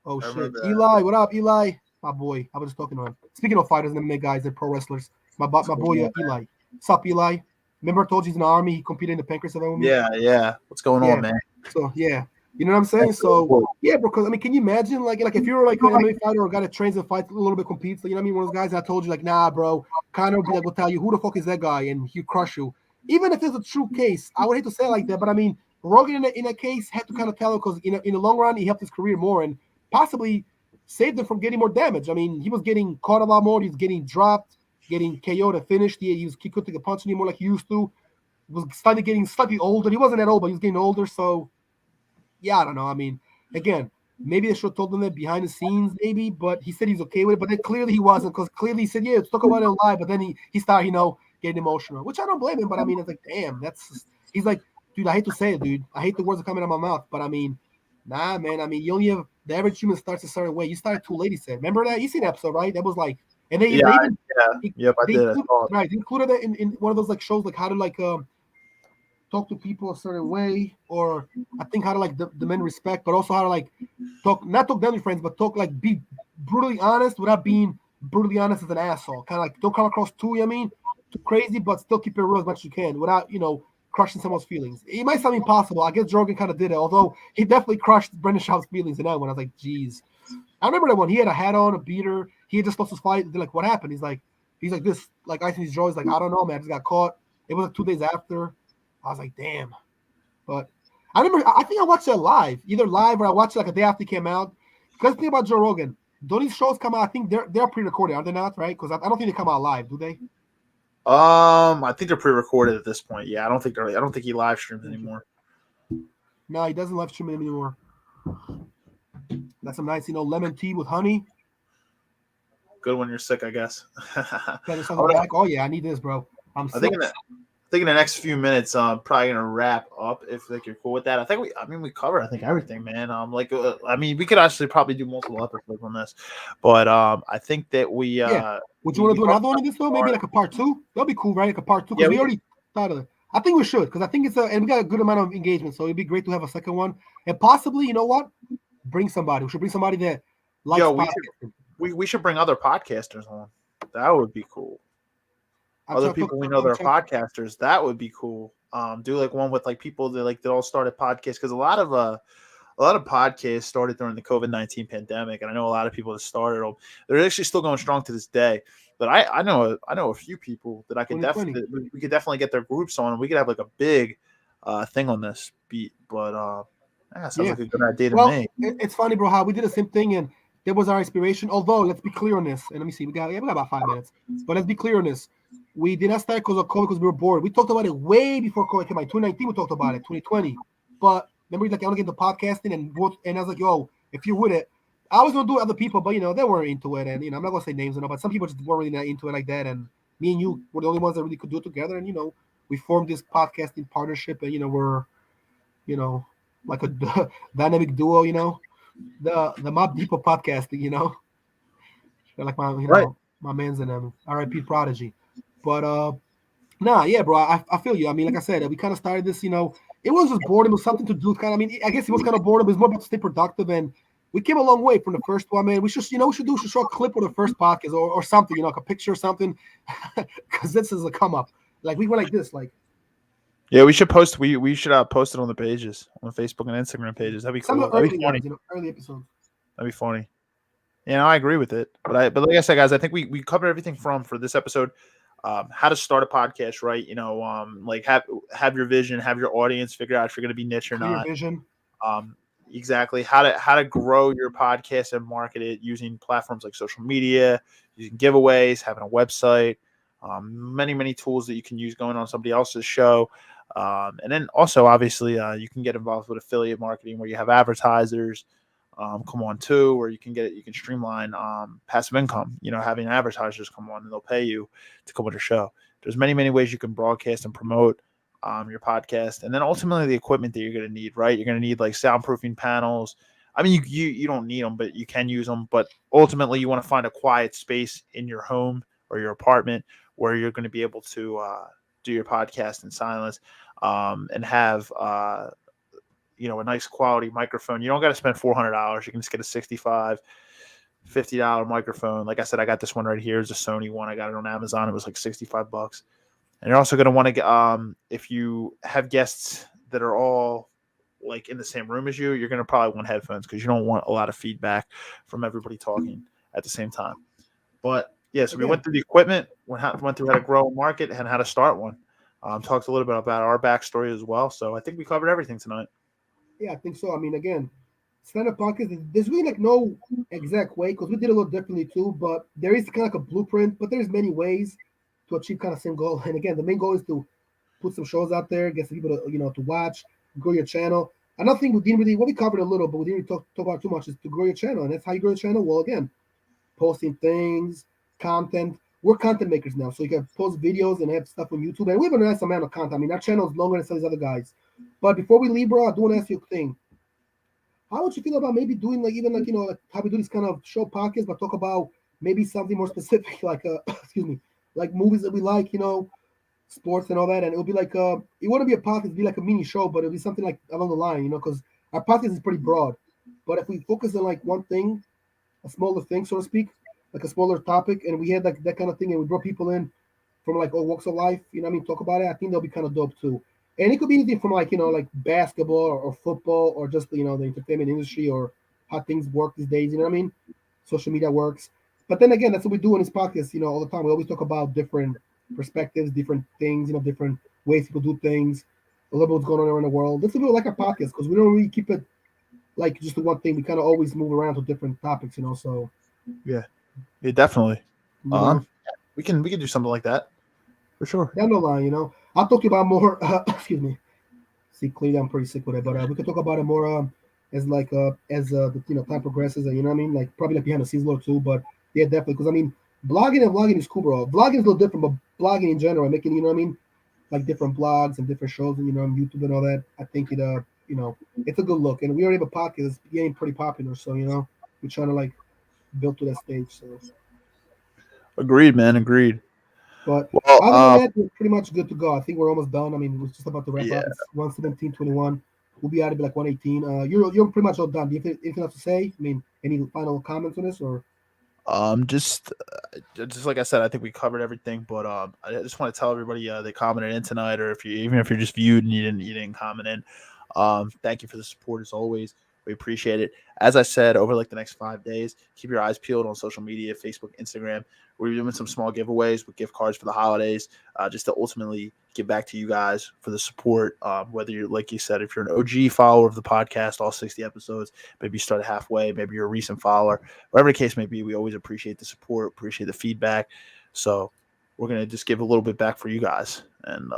[SPEAKER 2] oh, shit. Eli, what up, Eli? My boy. I was just talking to him. Speaking of fighters and MMA guys and pro wrestlers, my boy, Eli. What's up, Eli? Remember I told you he's in the Army. He competed in the Pancrase event with me?
[SPEAKER 1] Yeah. What's going on, man?
[SPEAKER 2] So, yeah. You know what I'm saying? So, yeah, bro, because, I mean, can you imagine, like if you're, like, an MMA fighter or a guy that trains and fights a little bit, competes, like, you know what I mean? One of those guys that I told you, like, nah, bro, Conor would be like, will tell you, who the fuck is that guy? And he'll crush you. Even if it's a true case, I would hate to say it like that, but, I mean, Rogan in that case had to kind of tell him because, in the long run, he helped his career more and possibly saved him from getting more damage. I mean, he was getting caught a lot more. He was getting dropped, getting KO'd and finished. He couldn't take a punch anymore like he used to. He was getting slightly older. He wasn't that old, but he was getting older, so yeah, I don't know. I mean, again, maybe they should have told him that behind the scenes, maybe, but he said he's okay with it. But then clearly he wasn't, because clearly he said, yeah, let's talk about it live. But then he started, getting emotional, which I don't blame him. But I mean, it's like, damn, he's like, dude, I hate to say it, dude. I hate the words that come out of my mouth. But I mean, nah, man. I mean, you only have the average human starts a certain way. You started too late, he said. Remember that? You seen the episode, right? That was like, and they
[SPEAKER 1] I
[SPEAKER 2] did.
[SPEAKER 1] Right,
[SPEAKER 2] they included that in one of those like shows, like how to like talk to people a certain way, or I think how to like demand respect, but also how to like not talk down to friends, but talk like be brutally honest without being brutally honest as an asshole. Kind of like don't come across too crazy, but still keep it real as much as you can without crushing someone's feelings. It might sound impossible. I guess Jorgen kind of did it, although he definitely crushed Brendan Schaub's feelings in that one. I was like, geez. I remember that one. He had a hat on, a beater. He had just lost his fight. They're like, what happened? He's like this, like icing his jaw. He's like, I don't know, man. I just got caught. It was like 2 days after. I was like, damn. But I remember, I think I watched that live, either live or I watched it like a day after it came out. Because the thing about Joe Rogan, don't these shows come out? I think they're pre-recorded, are they not? Right? Because I don't think they come out live, do they?
[SPEAKER 1] I think they're pre-recorded at this point. Yeah, I don't think he live streams anymore.
[SPEAKER 2] No, he doesn't live stream anymore. That's some nice, lemon tea with honey.
[SPEAKER 1] Good when you're sick, I guess.
[SPEAKER 2] Oh yeah, I need this, bro. I'm sick.
[SPEAKER 1] I think in the next few minutes, I'm probably gonna wrap up if like you're cool with that. We covered everything, man. We could actually probably do multiple episodes on this, but I think that we
[SPEAKER 2] Would you want to do another one of this though? Maybe like a part 2? That'd be cool, right? Like a part 2, because we already thought of it. I think we should, because I think and we got a good amount of engagement, so it'd be great to have a second one, and possibly, you know what? Bring somebody. We should bring somebody that likes podcasting.
[SPEAKER 1] We should bring other podcasters on. That would be cool. Other people we know that are podcasters, that would be cool. Do like one with like people that all started podcasts, because a lot of podcasts started during the COVID-19 pandemic, and I know a lot of people that started them. They're actually still going strong to this day. But I know a few people that we could definitely get their groups on, and we could have like a big thing on this beat. But sounds like a good idea to me.
[SPEAKER 2] It's funny, bro, how we did the same thing, and that was our inspiration. Although, let's be clear on this, and let me see, we got about 5 minutes, but let's be clear on this. We did not start because of COVID, because we were bored. We talked about it way before COVID came out. 2019, we talked about it. 2020, but remember, like I want to get into podcasting, and I was like, yo, if you're with it, I was gonna do it with other people, but they weren't into it, and I'm not gonna say names, but some people just weren't really not into it like that. And me and you were the only ones that really could do it together, and we formed this podcasting partnership, and we're, like a dynamic duo, the Mob Depot podcasting, They're like my man's in them. R.I.P. Prodigy. But yeah, bro, I feel you. I mean, like I said, we kind of started this, it was just boredom. It was something to do. I guess it was kind of boredom. It was more about to stay productive, and we came a long way from the first one, man. We should show a clip of the first podcast or something, like a picture or something, because this is a come up. Like we were like this, like.
[SPEAKER 1] Yeah, we should post. We should post it on the pages, on the Facebook and Instagram pages. That'd be cool.
[SPEAKER 2] That'd be funny. Early episodes.
[SPEAKER 1] That'd be funny. I agree with it. But like I said, guys, I think we covered everything for this episode. How to start a podcast, right? Like have your vision, have your audience, figure out if you're going to be niche or not.
[SPEAKER 2] Vision.
[SPEAKER 1] Exactly. How to grow your podcast and market it using platforms like social media, using giveaways, having a website, many tools that you can use going on somebody else's show. And then also, obviously, you can get involved with affiliate marketing where you have advertisers. come on too, or you can streamline passive income. Having advertisers come on and they'll pay you to come on your show. There's many ways you can broadcast and promote your podcast, and then ultimately the equipment that you're going to need. Right, you're going to need like soundproofing panels. I mean, you don't need them, but you can use them. But ultimately, you want to find a quiet space in your home or your apartment where you're going to be able to do your podcast in silence and have a nice quality microphone. You don't got to spend $400. You can just get a $65, $50 microphone. Like I said, I got this one right here. It's a Sony one. I got it on Amazon. It was like $65. And you're also going to want to get, if you have guests that are all like in the same room as you're going to probably want headphones because you don't want a lot of feedback from everybody talking at the same time. But yeah, so we went through the equipment, went through how to grow a market and how to start one. Talked a little bit about our backstory as well. So I think we covered everything tonight.
[SPEAKER 2] Yeah, I think so. I mean, again, stand-up podcast, there's really like no exact way because we did a little differently too, but there is kind of like a blueprint, but there's many ways to achieve kind of same goal. And again, the main goal is to put some shows out there, get some people to watch, grow your channel. Another thing we didn't really, we covered a little, but we didn't really talk about too much is to grow your channel. And that's how you grow your channel. Well, again, posting things, content. We're content makers now, so you can post videos and have stuff on YouTube. And we have a nice amount of content. I mean, our channel is longer than some of these other guys. But before we leave, bro, I do want to ask you a thing. How would you feel about maybe doing like how we do this kind of show podcast, but talk about maybe something more specific, like excuse me, like movies that we like, sports and all that, and it'll be like it wouldn't be a podcast, it'd be like a mini show, but it'll be something like along the line, because our podcast is pretty broad. But if we focus on like one thing, a smaller thing, so to speak, like a smaller topic, and we had like that kind of thing, and we brought people in from like all walks of life, talk about it, I think they'll be kind of dope too. And it could be anything from like like basketball or football or just the entertainment industry or how things work these days. You know what I mean? Social media works. But then again, that's what we do in this podcast. All the time we always talk about different perspectives, different things. Different ways people do things. A little bit what's going on around the world. That's what we like our podcast because we don't really keep it like just the one thing. We kind of always move around to different topics. So
[SPEAKER 1] yeah, definitely. We can do something like that for sure.
[SPEAKER 2] Down the line, I'll talk to you about more. Excuse me. See, clearly I'm pretty sick with it, but we could talk about it more as the time progresses. And you know what I mean? Like probably like behind the scenes a little too, but yeah, definitely. Because I mean, blogging and vlogging is cool, bro. Vlogging is a little different, but blogging in general, making like different blogs and different shows, and on YouTube and all that. I think it's a good look. And we already have a podcast that's getting pretty popular, so we're trying to like build to that stage. So
[SPEAKER 1] agreed, man. Agreed.
[SPEAKER 2] But other than that, we're pretty much good to go. I think we're almost done. I mean, we're just about to wrap up. It's 1:17:21. We'll be out of like 1:18. You're pretty much all done. Do you have anything else to say? I mean, any final comments on this or?
[SPEAKER 1] Just like I said, I think we covered everything. But I just want to tell everybody they commented in tonight, or even if you're just viewed and you didn't comment in, thank you for the support as always. We appreciate it. As I said, over like the next 5 days, keep your eyes peeled on social media, Facebook, Instagram. We're doing some small giveaways with gift cards for the holidays, just to ultimately give back to you guys for the support. Whether you're, like you said, if you're an OG follower of the podcast, all 60 episodes, maybe you started halfway, maybe you're a recent follower, whatever the case may be, we always appreciate the support, appreciate the feedback. So we're going to just give a little bit back for you guys. And,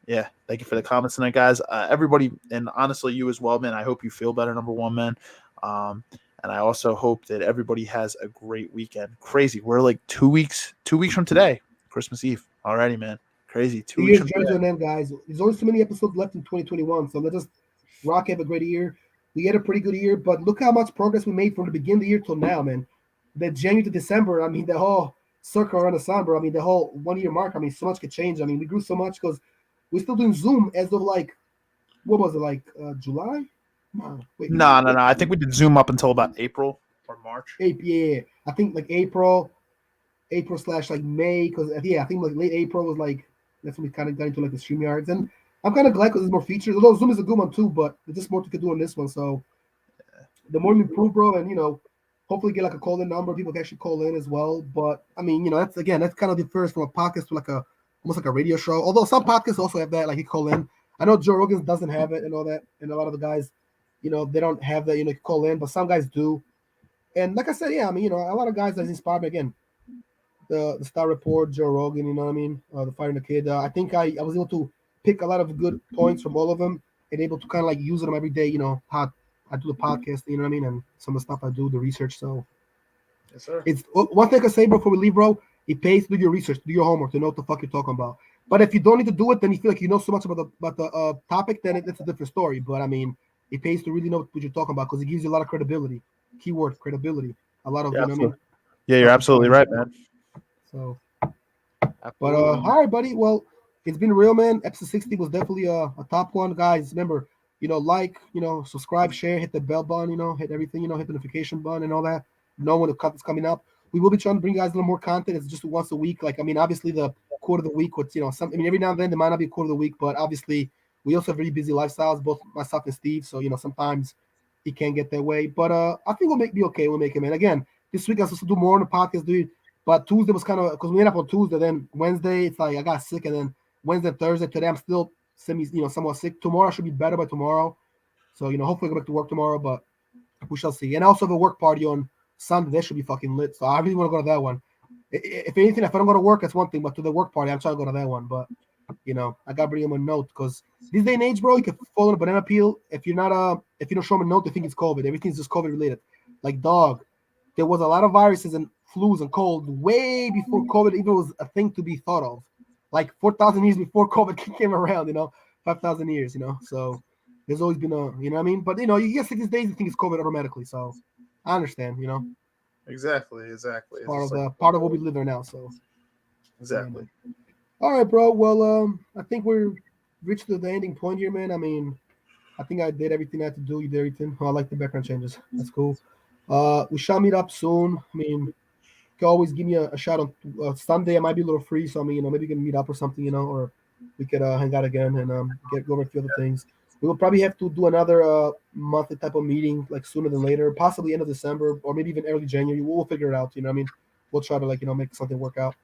[SPEAKER 1] yeah, thank you for the comments tonight, guys. Everybody, and honestly, you as well, man. I hope you feel better, number one, man. And I also hope that everybody has a great weekend. Crazy. We're like 2 weeks from today, Christmas Eve. Alrighty, man. Crazy. 2 weeks from today.
[SPEAKER 2] On end, guys. There's only so many episodes left in 2021, so let's just rock, have a great year. We had a pretty good year, but look how much progress we made from the beginning of the year till now, man. That January to December, I mean, the whole circle around the sun, bro. I mean, the whole 1 year mark. I mean, so much could change. I mean, we grew so much because we're still doing Zoom as of like, what was it, like July?
[SPEAKER 1] No. I think we did Zoom up until about April or March.
[SPEAKER 2] Yeah. I think like April / like May, because I think like late April was like, that's when we kind of got into like the StreamYards. And I'm kind of glad because there's more features. Although Zoom is a good one too, but there's just more to do on this one. So the more we improve, bro, and hopefully get like a call-in number. People can actually call in as well. But I mean, that's kind of differs from a podcast to like almost like a radio show. Although some podcasts also have that, like you call in. I know Joe Rogan doesn't have it and all that, and a lot of the guys, they don't have that, you call in, but some guys do. And like I said, yeah, I mean, a lot of guys that inspired me again. The Star Report, Joe Rogan, you know what I mean? The Fighting the Kid. I think I was able to pick a lot of good points from all of them and able to kind of like use them every day, how I do the podcast, you know what I mean, and some of the stuff I do, the research. So
[SPEAKER 1] yes, sir.
[SPEAKER 2] It's one thing I can say before we leave, bro. It pays to do your research, do your homework, to know what the fuck you're talking about. But if you don't need to do it, then you feel like you know so much about the topic, then it's a different story. But I mean, it pays to really know what you're talking about because it gives you a lot of credibility. Keyword credibility. A lot of, you know what I mean?
[SPEAKER 1] Yeah, you're absolutely right, man.
[SPEAKER 2] So,
[SPEAKER 1] absolutely.
[SPEAKER 2] But all right, buddy. Well, it's been real, man. Episode 60 was definitely a top one, guys. Remember, like, subscribe, share, hit the bell button, hit everything, hit the notification button and all that. Know when the content's coming up. We will be trying to bring you guys a little more content. It's just once a week. Like, I mean, obviously the quarter of the week, what's every now and then there might not be a quarter of the week, but obviously we also have very busy lifestyles, both myself and Steve. So sometimes it can't get that way. But I think we'll be okay. We'll make it, man. Again, this week I was supposed to do more on the podcast, dude. But Tuesday was kind of because we ended up on Tuesday. Then Wednesday, it's like I got sick, and then Wednesday, Thursday. Today I'm still somewhat sick. Tomorrow I should be better by tomorrow. So hopefully I go back to work tomorrow, but we shall see. And I also have a work party on Sunday. That should be fucking lit. So I really want to go to that one. If anything, if I don't go to work, that's one thing. But to the work party, I'm trying to go to that one. But I gotta bring them a note because this day and age, bro, you can fall in a banana peel. If you don't show them a note, they think it's COVID. Everything's just COVID related. Like dog, there was a lot of viruses and flus and cold way before COVID even was a thing to be thought of. Like 4,000 years before COVID came around, 5,000 years, So there's always been you know what I mean? But you get sick these days, you think it's COVID automatically. So I understand,
[SPEAKER 1] Exactly.
[SPEAKER 2] Part of what we live there now. So
[SPEAKER 1] exactly.
[SPEAKER 2] All right, bro. Well, I think we're reached the ending point here, man. I mean, I think I did everything I had to do. You did everything. Oh, I like the background changes. That's cool. We shall meet up soon. I mean, you can always give me a shout on Sunday. I might be a little free, so I mean, maybe we can meet up or something, or we could hang out again and go over a few other things. We will probably have to do another monthly type of meeting, like sooner than later, possibly end of December or maybe even early January. We'll figure it out. I mean, we'll try to make something work out.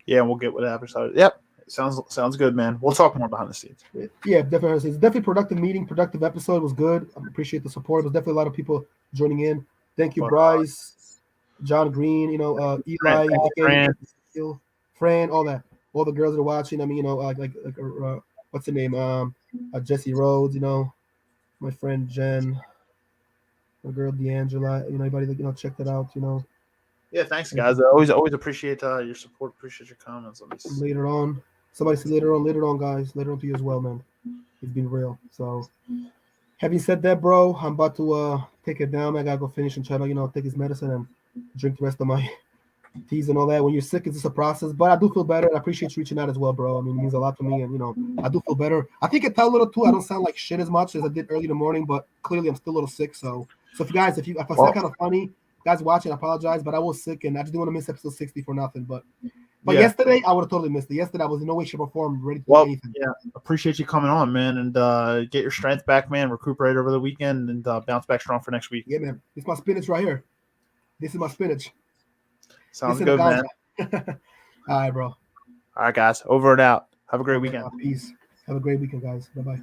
[SPEAKER 1] Yeah, and we'll get whatever started. Yep. Sounds good, man. We'll talk more behind the scenes.
[SPEAKER 2] Yeah, definitely. It's definitely productive meeting, productive episode. It was good. I appreciate the support. It was definitely a lot of people joining in. Thank you, Bryce, John Green, Eli, Fran, all that, all the girls that are watching. I mean, what's the name? Jesse Rhodes, my friend Jen, my girl D'Angela. Anybody that check that out,
[SPEAKER 1] Yeah, thanks, guys. I always appreciate your support. Appreciate your comments.
[SPEAKER 2] Later on. Somebody said later on, guys. Later on to you as well, man. It's been real. So, having said that, bro, I'm about to take it down. I gotta go finish and try to, take his medicine and drink the rest of my teas and all that. When you're sick, it's just a process. But I do feel better. I appreciate you reaching out as well, bro. I mean, it means a lot to me, and I do feel better. I think I tell a little too. I don't sound like shit as much as I did early in the morning, but clearly I'm still a little sick. So if you guys, if I sound kind of funny, guys watching, I apologize, but I was sick and I just didn't want to miss episode 60 for nothing. But yesterday, I would have totally missed it. Yesterday, I was in no way, shape, or form ready to do anything.
[SPEAKER 1] Yeah, appreciate you coming on, man, and get your strength back, man. Recuperate over the weekend and bounce back strong for next week.
[SPEAKER 2] Yeah, man. It's my spinach right here. This is my spinach.
[SPEAKER 1] Sounds good, man.
[SPEAKER 2] All right, bro.
[SPEAKER 1] All right, guys. Over and out. Have a great weekend.
[SPEAKER 2] Peace. Have a great weekend, guys. Bye-bye.